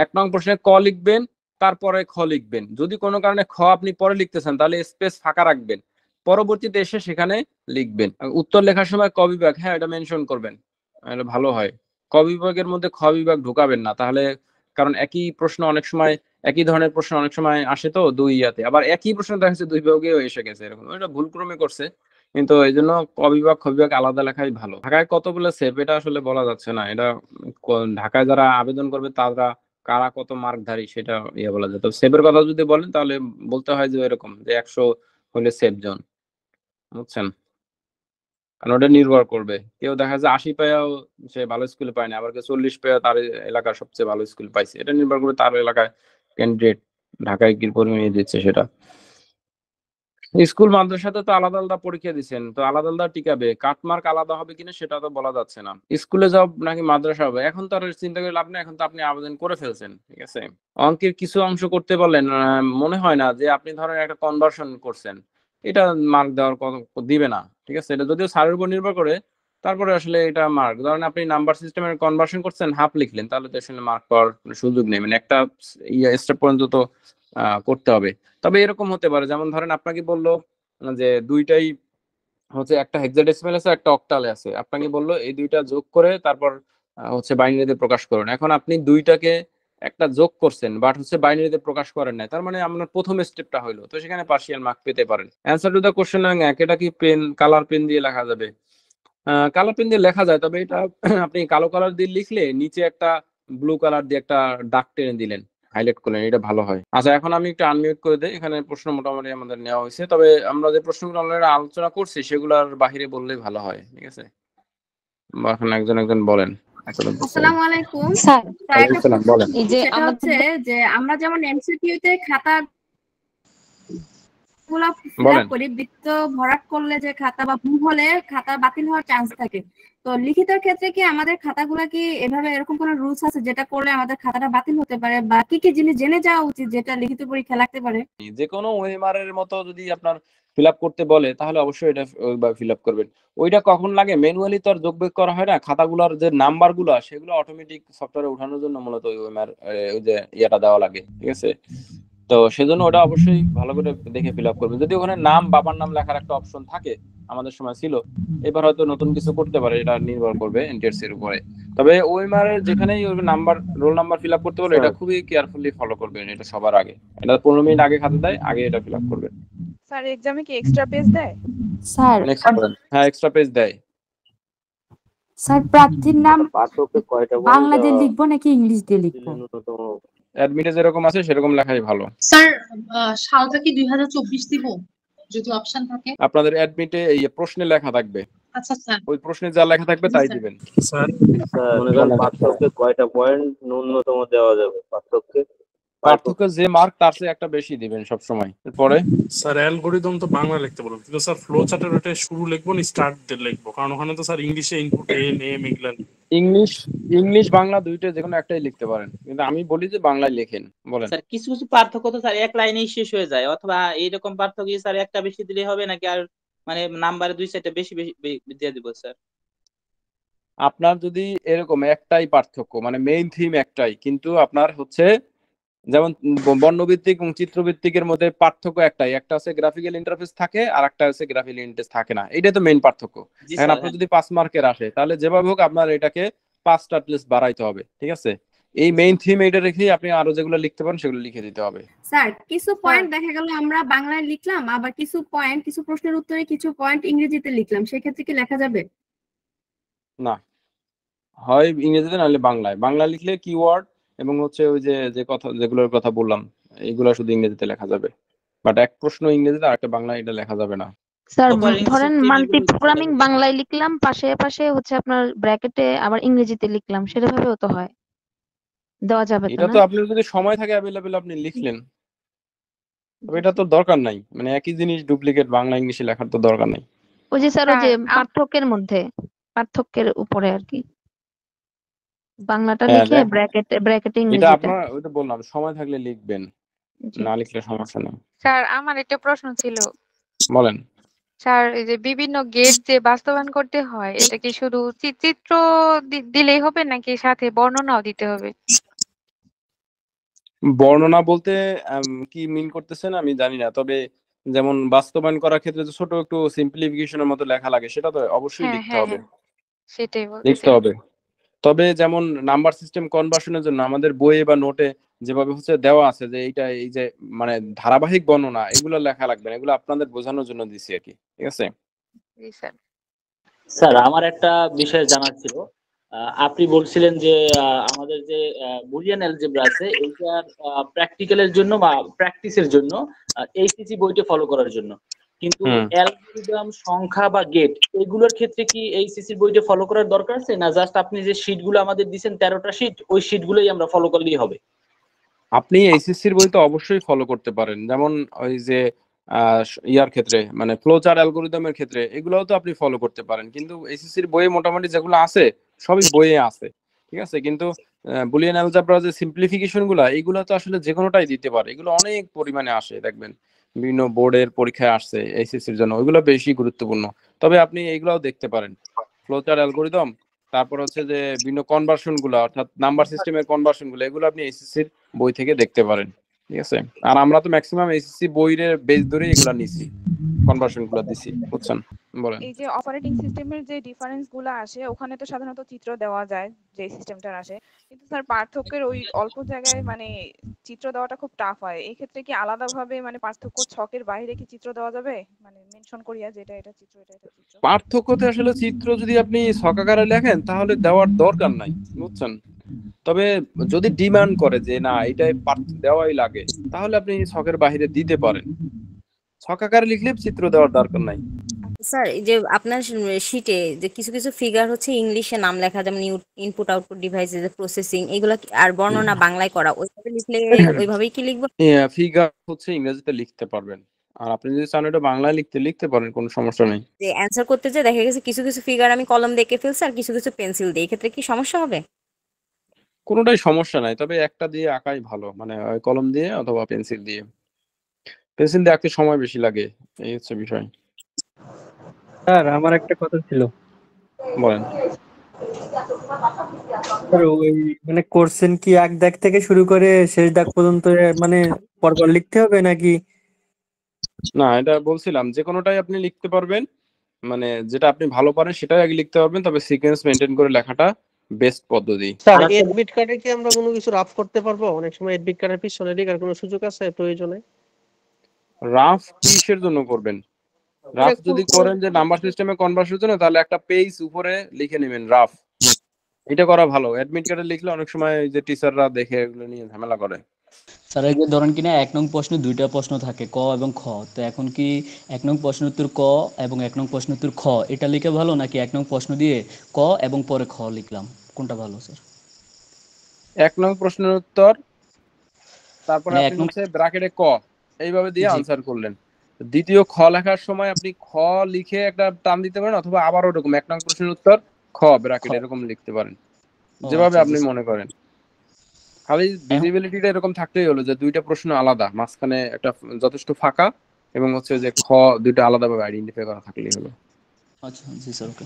1 নং প্রশ্নে ক লিখবেন, তারপরে খ লিখবেন। যদি কোনো কারণে খ আপনি পরে লিখতেছেন, তাহলে স্পেস ফাঁকা রাখবেন, পরবর্তীতে এসে সেখানে লিখবেন। উত্তর লেখার সময় ক বিভাগ, হ্যাঁ এটা মেনশন করবেন, এটা ভালো হয়। ক বিভাগের মধ্যে খ বিভাগ ঢুকাবেন না, তাহলে, কারণ একই প্রশ্ন অনেক সময়, একই ধরনের প্রশ্ন অনেক সময় আসে, তো 2 ইয়াতে আবার একই প্রশ্ন দেখা যাচ্ছে 2 বিভাগেও এসে গেছে, এরকম এটা ভুলক্রমে করছে, কিন্তু এই জন্য ক বিভাগ খ বিভাগ আলাদা লেখাই ভালো। ঢাকায় কতগুলো সেপ, এটা আসলে বলা যাচ্ছে না, এটা ঢাকায় যারা আবেদন করবে তারা কারা কত মার্কধারী সেটা ইয়ে বলা যায়। তো সেভের কথা যদি বলেন তাহলে বলতে হয় যে এরকম যে 100 হলে সেভ জোন, বুঝছেন, কারণ ওটা নির্ভর করবে, কেউ দেখা যায় 80 পেয়েও সে ভালো স্কুলে পায় না, আবার কেউ 40 পেয়েও তার এলাকার সবচেয়ে ভালো স্কুল পাইছে, এটা নির্ভর করবে তার এলাকায় ক্যান্ডিডেট ঢাকায় কি পরিমাণে দিচ্ছে সেটা। স্কুল মাদ্রাসাতে তো আলাদা আলাদা পরীক্ষা দিচ্ছেন, তো আলাদা আলাদা টিকাবে, কাটমার্ক আলাদা হবে কিনা সেটা তো বলা যাচ্ছে না। স্কুলে জব নাকি মাদ্রাসা হবে, এখন তো আর চিন্তা করে লাভ নেই, এখন তো আপনি আবেদন করে ফেলছেন, ঠিক আছে। অঙ্কের কিছু অংশ করতে পারলেন, মনে হয় না যে আপনি ধরেন একটা কনভার্সন করছেন, এটা মার্ক দেওয়ার দিবে না, ঠিক আছে, এটা যদিও স্যারের উপর নির্ভর করে, তারপরে আসলে এটা মার্ক, ধরেন আপনি নাম্বার সিস্টেমের কনভার্সন করছেন, হাফ লিখলেন, তাহলে তো আসলে মার্ক পাওয়ার কোনো সুযোগ নেই, মানে একটা স্টেপ পর্যন্ত তো করতে হবে। তবে এরকম হতে পারে, যেমন ধরেন আপনাকে বললো যে দুইটাই হচ্ছে, একটা হেক্সাডেসিমাল আছে একটা অক্টালে আছে, আপনাকে বললো এই দুইটা যোগ করে তারপর হচ্ছে বাইনারিতে প্রকাশ করুন। এখন আপনি দুইটাকে একটা যোগ করছেন, বাট হচ্ছে বাইনারিতে প্রকাশ করেন নাই, তার মানে আপনার প্রথম স্টেপটা হইলো, তো সেখানে পার্শিয়াল মার্ক পেতে পারেন। অ্যান্সার টু দা কোশ্চেন এক, এটা কি পেন, কালার পেন দিয়ে লেখা যাবে? কালার পেন দিয়ে লেখা যায়, তবে এটা আপনি কালো কালার দিয়ে লিখলে নিচে একটা ব্লু কালার দিয়ে একটা দাগ টেনে দিলেন, হাইলাইট করলেন, এটা ভালো হয়। আচ্ছা, এখন আমি একটু আনমিউট করে দেই, এখানে প্রশ্ন মোটামুটি আমাদের নেওয়া হয়েছে, তবে আমরা যে প্রশ্নগুলো অলরেডি আলোচনা করছি সেগুলোর বাহিরে বললেই ভালো হয়, ঠিক আছে। এখন একজন একজন বলেন। আসসালামু আলাইকুম স্যার, একটা প্রশ্ন বলেন। সেটা হচ্ছে যে আমরা যেমন এমসিকিউ তে খাতা গুলা ফিল বলেন। আপ করি, বৃত্ত ভরাট করলে যে খাতা বা ভুল হলে খাতা বাতিল হওয়ার চান্স থাকে। তো লিখিতের ক্ষেত্রে কি আমাদের খাতাগুলা কি এভাবে এরকম কোনো রুলস আছে যেটা করলে আমাদের খাতাটা বাতিল হতে পারে, বা কি কি জিনিস জেনে যাওয়া উচিত যেটা লিখিত পরীক্ষা লাগতে পারে? যে কোনো ওএমআর এর মতো যদি আপনার ফিল আপ করতে বলে তাহলে অবশ্যই এটা ওইভাবে ফিল আপ করবেন। ওইটা কখন লাগে? ম্যানুয়ালি তো আর যোগ বিয়োগ করা হয় না। খাতাগুলোর যে নাম্বার গুলা সেগুলো অটোমেটিক সফটওয়্যারে উঠানোর জন্য মূলত ওই ওএমআর ওই যে ইয়েটা দেওয়া লাগে। ঠিক আছে? তো সেজন্য ওটা অবশ্যই ভালো করে দেখে ফিল আপ করবেন। যদি ওখানে নাম, বাবার নাম লেখার একটা অপশন থাকে, আমাদের সময় ছিল। এবার হয়তো নতুন কিছু করতে পারে, এটা নির্ভর করবে এনটিআরসি এর উপরে। তবে ওএমআর এর যেখানেই ওই number, roll number fill up করতে বলে এটা খুবই কেয়ারফুলি ফলো করবেন, এটা সবার আগে। এটা 15 মিনিট আগে খাতা দেয়, আগে এটা ফিল আপ করবেন। স্যার এক্সামে কি এক্সট্রা পেজ দেয়? স্যার হ্যাঁ, এক্সট্রা পেজ দেয়। স্যার প্রার্থীর নাম পাঠ্যকে কয়টা বাংলা দিয়ে লিখবো নাকি ইংলিশ দিয়ে লিখবো? ন্যূনতম অ্যাডমিটে যেরকম আছে সেরকম লেখাই ভালো। স্যার সালটা কি 2024 দিব যদি অপশন থাকে? আপনাদের অ্যাডমিটে এই প্রশ্নে লেখা থাকবে, আচ্ছা স্যার। ওই প্রশ্নে যা লেখা থাকবে জি, তাই স্যার। দিবেন। স্যার মনে করেন পাঠ্যকে কয়টা পয়েন্ট ন্যূনতম দেওয়া যাবে পাঠ্যকে? পার্থক্য যে মার্ক তার চেয়ে একটা বেশি দিবেন সব সময়। এরপরে স্যার অ্যালগরিদম তো বাংলা লিখতে বলুন, কিন্তু স্যার ফ্লো চার্টের ওটা শুরু লিখবো না স্টার্ট দিয়ে লিখবো? কারণ ওখানে তো স্যার ইংলিশে ইনপুট এম এগুলা। ইংলিশ বাংলা দুইটা যে কোনো একটাই লিখতে পারেন, কিন্তু আমি বলি যে বাংলায় লেখেন। বলেন। স্যার কিছু কিছু পার্থক্য তো স্যার এক লাইনেই শেষ হয়ে যায়, অথবা এইরকম পার্থক্য স্যার একটা বেশি দিলে হবে নাকি আর মানে নাম্বারে দুই সাইডে বেশি বেশি দিয়ে দিব স্যার? আপনার যদি এরকম একটাই পার্থক্য, মানে মেইন থিম একটাই, কিন্তু আপনার হচ্ছে যেমন বর্ণভিত্তিক এবং চিত্রভিত্তিকের মধ্যে পার্থক্য একটাই, একটা হচ্ছে গ্রাফিক্যাল ইন্টারফেস থাকে আর একটা হচ্ছে গ্রাফিক্যাল ইন্টারফেস থাকে না। এটাই তো মেইন পার্থক্য। জি এখন স্যার, আপনার হ্যাঁ। যদি 5 মার্কের আসে তাহলে যেভাবে হোক আপনার এটাকে 5টা প্লেস বাড়াইতে হবে। ঠিক আছে? এই মেইন থিম এইটা রেখেই আপনি আরো যেগুলো লিখতে পারেন সেগুলো লিখে দিতে হবে। স্যার কিছু পয়েন্ট দেখা গেল আমরা বাংলায় লিখলাম, আবার কিছু পয়েন্ট কিছু প্রশ্নের উত্তরে কিছু পয়েন্ট ইংরেজিতে লিখলাম, সেক্ষেত্রে কি লেখা যাবে? না, হয় ইংরেজিতে নাহলে বাংলায়। বাংলা লিখলে কিওয়ার্ড এবং হচ্ছে ওই যে যে কথা যেগুলোর কথা বললাম এইগুলো শুধু ইংরেজিতে লেখা যাবে, বাট এক প্রশ্ন ইংরেজিতে আর একটা বাংলা এটা লেখা যাবে না। স্যার Operating ধরেন system মাল্টি এগুলো প্রোগ্রামিং স্যার- বাংলায় লিখলাম, পাশে পাশে হচ্ছে আপনার ব্র্যাকেটে আবার ইংরেজিতে লিখলাম, সেভাবেও তো হয়, দেওয়া যাবে তো এটা না? তো আপনার যদি সময় থাকে অ্যাভেলেবেল আপনি লিখলেন, তবে এটা তো দরকার নাই। মানে একই জিনিস ডুপ্লিকেট বাংলা ইংলিশে লেখার তো দরকার নাই। ওই যে স্যার ওই যে স্যার, পার্থক্যের মধ্যে, পার্থক্যের উপরে আর কি বাংলাটা হ্যাঁ, লিখে ব্র্যাকেটে এটা ইংরেজিটা। আপনার ওই তো বললাম সময় থাকলে লিখবেন, জি। না লিখলে সমস্যা নেই। স্যার আমার একটা প্রশ্ন ছিল। বলেন। স্যার এই যে বিভিন্ন গেট যে বাস্তবায়ন করতে হয়, এটা কি শুধু চিত্র দিলেই হবে নাকি সাথে বর্ণনাও দিতে হবে? বর্ণনা বলতে কি মিন করতেছেন আমি জানি না, তবে যেমন বাস্তবায়ন করার ক্ষেত্রে যে ছোট একটু সিম্পলিফিকেশনের মতো লেখা লাগে সেটা তো অবশ্যই হ্যাঁ লিখতে হ্যাঁ হবে। হ্যাঁ, সেটাই লিখতে বলতেছিলাম। হবে। তবে যেমন নাম্বার সিস্টেম কনভার্সনের জন্য আমাদের বইয়ে বা নোটে যেভাবে হচ্ছে দেওয়া আছে যে এইটা এই যে মানে ধারাবাহিক বর্ণনা, এগুলো লেখা লাগবে না, এগুলো আপনাদের বোঝানোর জন্য দিছি আর কি। ঠিক আছে? জি স্যার। স্যার আমার একটা বিষয় জানার ছিল। আপনি বলছিলেন যে আমাদের যে বুলিয়ান অ্যালজেব্রা আছে এইটার প্র্যাকটিক্যালের জন্য বা প্র্যাকটিসের জন্য এইসিসি বইটা ফলো করার জন্য, কিন্তু অ্যালগরিদম, সংখ্যা বা গেট এগুলোর ক্ষেত্রে কি এইসিসি বইটা ফলো করার দরকার আছে, না জাস্ট আপনি যে শীটগুলো আমাদের দিবেন 13টা শীট, ওই শীটগুলোই আমরা ফলো করলেই হবে? আপনি এইচএসসির বই তো অবশ্যই ফলো করতে পারেন, যেমন ওই যে ইয়ার ক্ষেত্রে মানে ফ্লোচার অ্যালগরিদমের ক্ষেত্রে এগুলোও তো আপনি ফলো করতে পারেন, কিন্তু এইচএসসির বইয়ে মোটামুটি যেগুলো আছে সবই বইয়ে আছে। ঠিক আছে? কিন্তু বুলিয়ান অ্যালজেব্রা যে সিম্পলিফিকেশন গুলা এগুলো তো আসলে যে কোনোটাই দিতে পারে, এগুলো অনেক পরিমাণে আসে, দেখবেন বিভিন্ন বোর্ডের পরীক্ষায় আসছে এইচএসসির জন্য, ওইগুলো বেশি গুরুত্বপূর্ণ। তবে আপনি এইগুলাও দেখতে পারেন, ফ্লোচার অ্যালগরিদম, তারপর হচ্ছে যে বিভিন্ন কনভার্সন গুলা অর্থাৎ নাম্বার সিস্টেমের কনভার্সন গুলো, এগুলো আপনি এইচএসসির বই থেকে দেখতে পারেন। ঠিক আছে? আর আমরা তো ম্যাক্সিমাম এইচএসসি বইয়ের বেস ধরে এগুলা নিছি, কনভার্সন গুলো দিছি। বুঝছেন? বলেন। এই যে অপারেটিং সিস্টেমের যে ডিফারেন্স গুলো আসে ওখানে তো সাধারণত চিত্র দেওয়া যায় যে সিস্টেমটার আসে, কিন্তু স্যার পার্থক্যের ওই অল্প জায়গায় মানে চিত্র দেওয়াটা খুব টাফ হয়। এই ক্ষেত্রে কি আলাদাভাবে মানে পার্থক্য ছকের বাইরে কি চিত্র দেওয়া যাবে, মানে মেনশন করিয়া যেটা এটা চিত্র এটা এটা চিত্র? পার্থক্যতে আসলে চিত্র যদি আপনি ছকাকারে লেখেন তাহলে দেওয়ার দরকার নাই। বুঝছেন? তবে যদি ডিমান্ড করে যে না এটাই দেওয়াই লাগে, তাহলে আপনি ছকের বাইরে দিতে পারেন। ছকাকারে লিখলে চিত্র দেওয়ার দরকার নাই। স্যার এই যে আপনার শিটে যে কিছু কিছু ফিগার হচ্ছে ইংলিশে নাম লেখা, যেমন ইনপুট আউটপুট ডিভাইস, যে প্রসেসিং, এগুলা আর বর্ণনা বাংলায় করা, ওইভাবে লিখলে ওইভাবেই কি লিখবো? ফিগার হচ্ছে ইংরেজিতে লিখতে পারবেন, আর আপনি যদি চান এটা বাংলায় লিখতে পারেন, কোনো সমস্যা নেই। যে অ্যান্সার করতে যে দেখা গেছে কিছু কিছু ফিগার আমি কলম দিয়ে এঁকে ফেলছি আর কিছু কিছু পেন্সিল দিয়ে, এক্ষেত্রে কি সমস্যা হবে? কোনোটাই সমস্যা নাই, তবে একটা দিয়ে আঁকাই ভালো, মানে হয় কলম দিয়ে অথবা পেন্সিল দিয়ে। পেন্সিল দিয়ে আঁকতে সময় বেশি লাগে, এই হচ্ছে বিষয়। স্যার আমার একটা কথা ছিল। বলেন। স্যার ওই মানে কোশ্চেন কি এক দাগ থেকে শুরু করে শেষ দাগ পর্যন্ত মানে পরপর লিখতে হবে নাকি? না, এটা বলছিলাম যে কোনোটাই আপনি লিখতে পারবেন, মানে যেটা আপনি ভালো পারেন সেটাই আগে লিখতে পারবেন, তবে সিকোয়েন্স মেনটেন করে লেখাটা বেস্ট পদ্ধতি। স্যার এডমিট কার্ডে কি আমরা কোনো কিছু রাফ করতে পারবো? অনেক সময় এডমিট কার্ডের পিছনে লেখার কোনো সুযোগ আছে প্রয়োজনে? রাফ কিসের জন্য করবেন? রাফ যদি করেন যে নাম্বার সিস্টেমে কনভার্সনের জন্য, তাহলে একটা পেজ উপরে লিখে নেবেন রাফ, এটা করা ভালো। অ্যাডমিট কার্ডে লিখলে অনেক সময় যে টিচাররা দেখে এগুলো নিয়ে ঝামেলা করে। স্যার এই যে ধরেন কিনা 1 নং প্রশ্নে 2টা প্রশ্ন থাকে, ক এবং খ। তো এখন কি 1 নং প্রশ্ন উত্তর ক এবং 1 নং প্রশ্ন উত্তর খ এটা লিখে ভালো, নাকি 1 নং প্রশ্ন দিয়ে ক এবং পরে খ লিখলাম, কোনটা ভালো স্যার? 1 নং প্রশ্নের উত্তর, তারপরে মানে আপনি 1 নং হচ্ছে ব্র্যাকেটে ক এইভাবে দিয়ে জি আনসার করলেন। দ্বিতীয় খ লেখার সময় আপনি খ লিখে একটা টান দিতে পারেন, অথবা আবার ওরকম 1 নং প্রশ্নের উত্তর খ ব্র্যাকেট এরকম লিখতে পারেন, ও যেভাবে আচ্ছা আপনি জি মনে করেন। খালি ভিজিবিলিটিটা এরকম থাকলেই হলো যে দুইটা প্রশ্ন আলাদা, মাঝখানে একটা যথেষ্ট ফাঁকা, এবং হচ্ছে যে খ দুইটা আলাদাভাবে আইডেন্টিফাই করা থাকলেই হলো। আচ্ছা জি স্যার ওকে।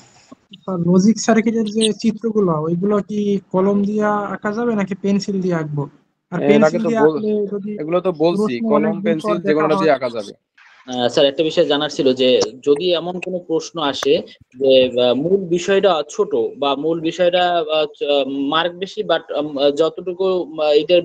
লজিক সার্কিটের যে চিত্রগুলো ওইগুলো কি কলম দিয়ে আঁকা যাবে নাকি পেন্সিল দিয়ে আঁকবো? আর এর আগে পেন্সিল তো দিয়ে আঁকলে যদি এগুলো তো বলছি, প্রশ্ন কলম অনেকদিন পর পেন্সিল দেখা যেকোনোটা হয়। দিয়ে আঁকা যাবে। স্যার একটা বিষয় জানার ছিল যে যদি এমন কোনো প্রশ্ন আসে যে মূল বিষয়টা ছোট বা মূল বিষয়টা মার্ক বেশি, বাট যতটুকু এটার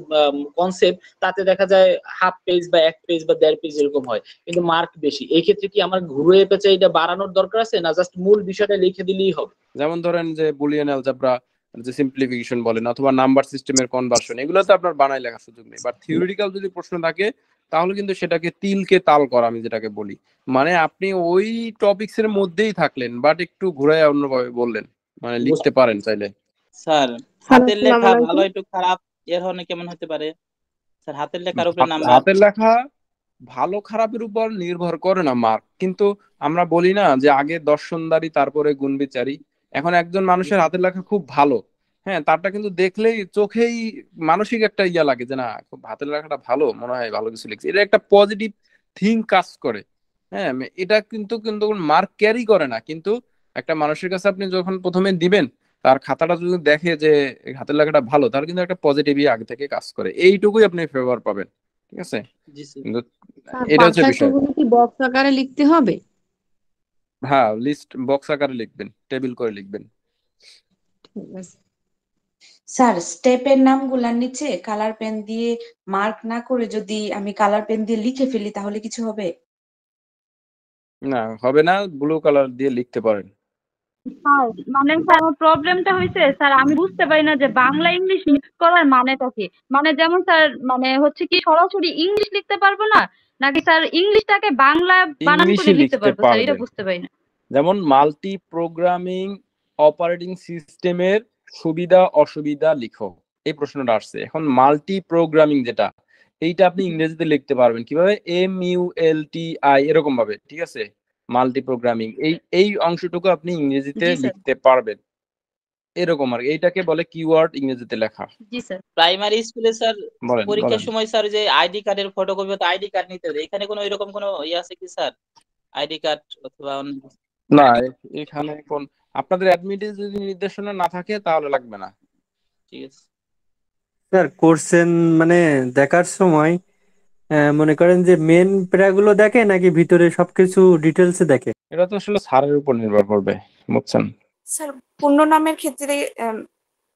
কনসেপ্ট তাতে দেখা যায় হাফ পেজ বা 1 পেজ বা 1.5 পেজ এরকম হয়, কিন্তু মার্ক বেশি, এই ক্ষেত্রে কি আমার ঘুরে পেঁচে এটা বাড়ানোর দরকার আছে, না জাস্ট মূল বিষয়টা লিখে দিলেই হবে? যেমন ধরেন যে বুলিয়ান অ্যালজেব্রা, যে সিম্পলিফিকেশন বলেন, অথবা নাম্বার সিস্টেমের কনভার্সন, এগুলো তো আপনার বানাই লেখার সুযোগ নেই। বাট থিওরিটিক্যাল যদি প্রশ্ন থাকে তাহলে কিন্তু সেটাকে তিলকে তাল করা, আমি যেটাকে বলি, মানে আপনি ওই টপিকস এর মধ্যেই থাকলেন বাট একটু ঘুরায় অন্যভাবে বললেন, মানে লিখতে পারেন চাইলে। স্যার হাতের লেখা ভালো একটু খারাপ এর ধরনের কেমন হতে পারে? স্যার হাতের লেখার উপরে নাম্বার? হাতের লেখা ভালো খারাপের উপর নির্ভর করে না মার্ক, কিন্তু আমরা বলি না যে আগে দর্শনদারি তারপরে গুণবিচারী। এখন একজন মানুষের হাতের লেখা খুব ভালো, হ্যাঁ, তারটা কিন্তু দেখলেই চোখেই মানসিক একটা ইয়া লাগে যে না, খুব হাতের লেখাটা ভালো, মনে হয় ভালো কিছু লিখছে, এটা একটা পজিটিভ থিঙ্ক কাজ করে। হ্যাঁ, এটা কিন্তু কিন্তু মার্ক ক্যারি করে না, কিন্তু একটা মানুষের কাছে আপনি যখন প্রথমে দিবেন, তার খাতাটা যদি দেখে যে হাতের লেখাটা ভালো, তার কিন্তু একটা পজিটিভই আগে থেকে কাজ করে, এইটুকুই আপনি ফেভার পাবেন। ঠিক আছে, জি স্যার। কিন্তু এটা হচ্ছে বিষয়। কি বক্স আকারে লিখতে হবে? হ্যাঁ, লিস্ট বক্স আকারে লিখবেন, টেবিল করে লিখবেন। স্যার স্টেপের নামগুলার নিচে কালার পেন দিয়ে মার্ক না করে যদি আমি কালার পেন দিয়ে লিখে ফেলি তাহলে কিছু হবে? না, হবে না, ব্লু কালার দিয়ে লিখতে পারেন। স্যার মানে স্যার আমার প্রবলেমটা হয়েছে স্যার, আমি বুঝতে পারি না যে বাংলা ইংলিশ মিক্স করার মানেটা কি। মানে যেমন স্যার মানে হচ্ছে কি সরাসরি ইংলিশ লিখতে পারবো না, নাকি স্যার ইংলিশটাকে বাংলা বানান করে ইংলিশে লিখতে লিখতে পারবো স্যার, এটা পারবেন, বুঝতে পারি না। যেমন মাল্টি প্রোগ্রামিং অপারেটিং সিস্টেমের সুবিধা অসুবিধা লিখো, এই প্রশ্নটা আসছে। এখন মাল্টি প্রোগ্রামিং যেটা, এইটা আপনি ইংরেজিতে লিখতে পারবেন কিভাবে? MULTI এরকম ভাবে, ঠিক আছে? মাল্টি প্রোগ্রামিং এই অংশটুকু আপনি ইংরেজিতে জি স্যার। লিখতে পারবেন, এরকম আর কি। এইটাকে বলে কিওয়ার্ড ইংরেজিতে লেখা। জি স্যার। প্রাইমারি স্কুলে স্যার বলেন পরীক্ষার বলেন। সময় স্যার যে আইডি কার্ডের ফটোকপি তো আইডি কার্ড নিতে হবে, এখানে কোনো এরকম কোনো ইয়ে আছে কি স্যার? আইডি কার্ড অথবা অন্য কিছু? না, এখানে কোন আপনাদের অ্যাডমিটে যদি নির্দেশনা না থাকে তাহলে লাগবে না। ঠিক আছে স্যার কোশ্চেন মানে দেখার সময় মনে করেন যে মেন প্যারাগুলো দেখে নাকি ভিতরে সবকিছু ডিটেলসে দেখে? এটা তো আসলে স্যারের উপর নির্ভর করবে, বুঝছেন? স্যার পূর্ণ নামের ক্ষেত্রে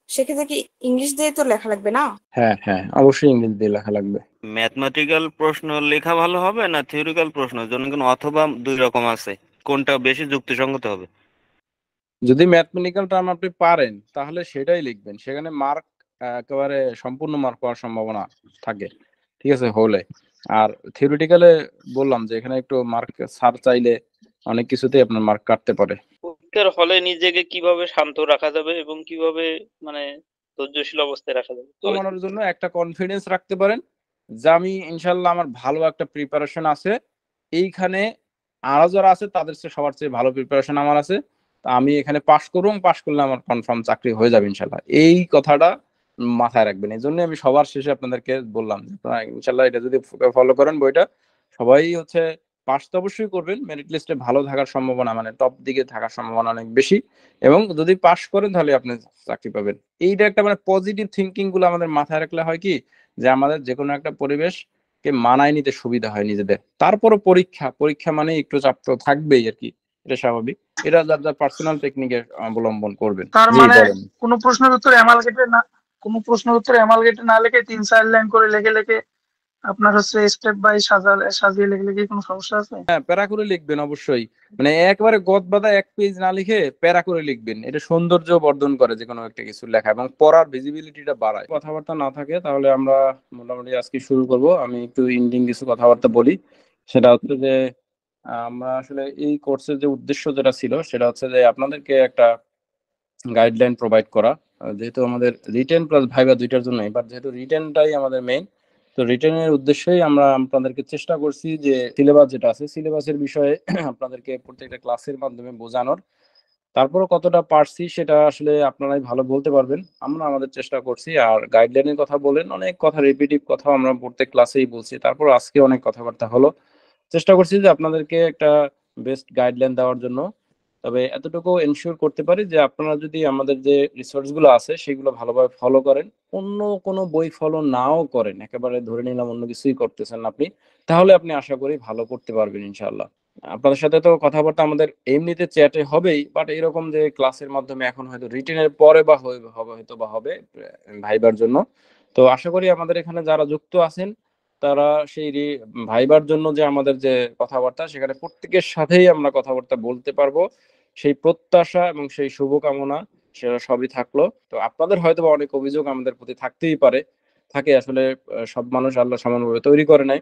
সেক্ষেত্রে কি ইংলিশ দিয়ে তো লেখা লাগবে না? হ্যাঁ হ্যাঁ, অবশ্যই ইংরেজি দিয়ে লেখা লাগবে। ম্যাথমেটিক্যাল প্রশ্ন লেখা ভালো হবে না থিওরিক্যাল প্রশ্ন? জনগণ অথবা দুই রকম আছে, কোনটা বেশি যুক্তিসঙ্গত হবে? যদি ম্যাথমেটিক্যাল টার্ম আপনি পারেন তাহলে সেটাই লিখবেন, সেখানে মার্ক একেবারে সম্পূর্ণ মার্ক পাওয়ার সম্ভাবনা থাকে, ঠিক আছে হলে। আর থিওরিটিক্যালে বললাম যে এখানে একটু মার্ক ছাড় চাইলে অনেক কিছুতেই আপনার মার্ক কাটতে পারে। পরীক্ষার হলে নিজেকে কিভাবে শান্ত রাখা যাবে এবং কিভাবে মানে ধৈর্যশীল অবস্থায় রাখা যাবে? কমানোর জন্য একটা কনফিডেন্স রাখতে পারেন যে আমি ইনশাল্লাহ আমার ভালো একটা প্রিপারেশন আছে, এইখানে আরো যারা আছে তাদের চেয়ে সবার চেয়ে ভালো প্রিপারেশন আমার আছে। তা আমি এখানে পাশ করুম, পাশ করলে আমার কনফার্ম চাকরি হয়ে যাবে ইনশাল্লাহ। এই কথাটা মাথায় রাখবেন। এই জন্য আমি সবার শেষে আপনাদেরকে বললাম যে আপনারা ইনশাল্লাহ এটা যদি ফলো করেন বইটা, সবাই হচ্ছে পাস তো অবশ্যই করবেন, মেরিট লিস্টে ভালো থাকার সম্ভাবনা মানে টপ দিকে থাকার সম্ভাবনা অনেক বেশি, এবং যদি পাস করেন তাহলে আপনি চাকরি পাবেন। এইটা একটা মানে পজিটিভ থিঙ্কিং গুলো আমাদের মাথায় রাখলে হয় কি যে আমাদের যে কোনো একটা পরিবেশকে মানায় নিতে সুবিধা হয় নিজেদের। তারপরও পরীক্ষা মানে একটু চাপ তো থাকবেই আর কি, এটা স্বাভাবিক। এটা যার যার পার্সোনাল টেকনিকে অবলম্বন করবেন। তার জি মানে বলেন। কোনো প্রশ্নের উত্তর অ্যামালগেটে না লিখে 3-4 লাইন করে লিখে আপনার হচ্ছে স্টেপ বাই সাজিয়ে লিখলে কি কোনো সমস্যা আছে? হ্যাঁ, প্যারা করে লিখবেন অবশ্যই। মানে একবারে গদ বাঁধা এক পেজ না লিখে প্যারা করে লিখবেন। এটা সৌন্দর্য বর্ধন করে যে কোনো একটা কিছু লেখা, এবং পড়ার ভিজিবিলিটিটা বাড়ায়। কথাবার্তা না থাকে তাহলে আমরা মোটামুটি আজকে শুরু করব। আমি একটু ইন্ডিং কিছু কথাবার্তা বলি। সেটা হচ্ছে যে আমরা আসলে এই কোর্সের যে উদ্দেশ্য যেটা ছিল সেটা হচ্ছে যে আপনাদেরকে একটা গাইডলাইন প্রোভাইড করা। যেহেতু আমাদের রিটেন প্লাস ভাইবা দুইটার জন্য, এবার যেহেতু রিটেনটাই আমাদের মেইন, তো রিটেনের উদ্দেশ্যেই আমরা আপনাদেরকে চেষ্টা করছি যে সিলেবাস যেটা আছে সিলেবাসের বিষয়ে আপনাদেরকে প্রত্যেকটা ক্লাসের মাধ্যমে বোঝানোর। তারপরে কতটা পারছি সেটা আসলে আপনারাই ভালো বলতে পারবেন, আমরা আমাদের চেষ্টা করছি। আর গাইডলাইনের কথা বলেন, অনেক কথা রিপিটিভ কথা আমরা প্রত্যেক ক্লাসেই বলছি, তারপর আজকে অনেক কথাবার্তা হলো। চেষ্টা করছি যে আপনাদেরকে একটা বেস্ট গাইডলাইন দেওয়ার জন্য। তবে এতটুকু এনশিওর করতে পারি যে আপনারা যদি আমাদের যে রিসোর্স গুলো আছে সেগুলো ভালোভাবে ফলো করেন, অন্য কোনো বই ফলো নাও করেন, একেবারে ধরে নিলাম অন্য কিছুই করতেছেন আপনি, তাহলে আপনি আশা করি ভালো করতে পারবেন ইনশাআল্লাহ। আপনাদের সাথে তো কথাবার্তা আমাদের এমনিতে চ্যাটে হবেই, বাট এরকম যে ক্লাসের মাধ্যমে এখন হয়তো রিটেনের পরে বা হবে ভাইবার জন্য। তো আশা করি আমাদের এখানে যারা যুক্ত আছেন তারা সেই ভাইবার জন্য যে আমাদের যে কথাবার্তা সেখানে প্রত্যেকের সাথেই আমরা কথাবার্তা বলতে পারবো, সেই প্রত্যাশা এবং সেই শুভকামনা সেটা সবই থাকলো। তো আপনাদের হয়তো বা অনেক অভিযোগ আমাদের প্রতি থাকতেই পারে, থাকে আসলে। সব মানুষ আল্লাহ সমানভাবে তৈরি করে নাই,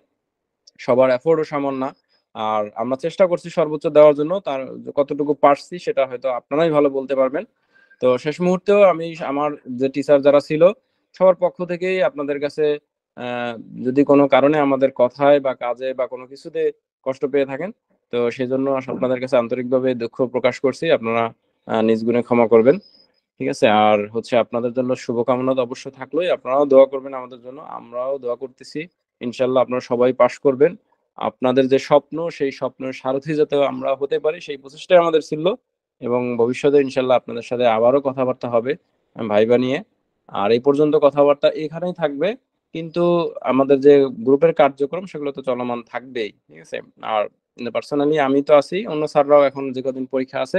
সবার এফোর্টও সমান না। আর আমরা চেষ্টা করছি সর্বোচ্চ দেওয়ার জন্য, তার কতটুকু পারছি সেটা হয়তো আপনারাই ভালো বলতে পারবেন। তো শেষ মুহূর্তেও আমি আমার যে টিচার যারা ছিল সবার পক্ষ থেকেই আপনাদের কাছে যদি কোনো কারণে আমাদের কথায় বা কাজে বা কোনো কিছুতে কষ্ট পেয়ে থাকেন, তো সেই জন্য আপনাদের কাছে আন্তরিকভাবে দুঃখ প্রকাশ করছি। আপনারা নিজ গুণে ক্ষমা করবেন, ঠিক আছে? আর হচ্ছে আপনাদের জন্য শুভকামনা তো অবশ্যই থাকলোই, আপনারাও দোয়া করবেন আমাদের জন্য, আমরাও দোয়া করতেছি। ইনশাল্লাহ আপনারা সবাই পাশ করবেন। আপনাদের যে স্বপ্ন সেই স্বপ্নের সারথি যাতে আমরা হতে পারি সেই প্রচেষ্টাই আমাদের ছিল, এবং ভবিষ্যতে ইনশাল্লাহ আপনাদের সাথে আবারও কথাবার্তা হবে ভাইবা নিয়ে। আর এই পর্যন্ত কথাবার্তা এখানেই থাকবে, কিন্তু আমাদের যে গ্রুপের কার্যক্রম সেগুলো তো চলমান থাকবেই, ঠিক আছে? আর পার্সোনালি আমি তো আছি, অন্য স্যাররাও এখন যে কদিন পরীক্ষা আছে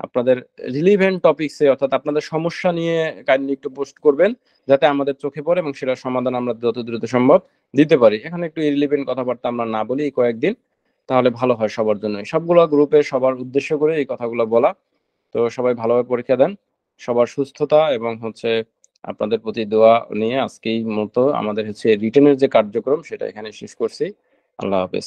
আপনাদের রিলিভেন্ট টপিকসে অর্থাৎ আপনাদের সমস্যা নিয়ে কাইন্ডলি একটু পোস্ট করবেন যাতে আমাদের চোখে পড়ে এবং সেটার সমাধান আমরা যত দ্রুত সম্ভব দিতে পারি। এখানে একটু ইরিলিভেন্ট কথাবার্তা আমরা না বলি এই কয়েকদিন, তাহলে ভালো হয় সবার জন্য। সবগুলো গ্রুপে সবার উদ্দেশ্য করে এই কথাগুলো বলা। তো সবাই ভালোভাবে পরীক্ষা দেন, সবার সুস্থতা এবং হচ্ছে আপনাদের প্রতি দোয়া নিয়ে আজকেই মতো আমাদের হচ্ছে রিটেনের যে কার্যক্রম সেটা এখানে শেষ করছি। আল্লাহ হাফেজ।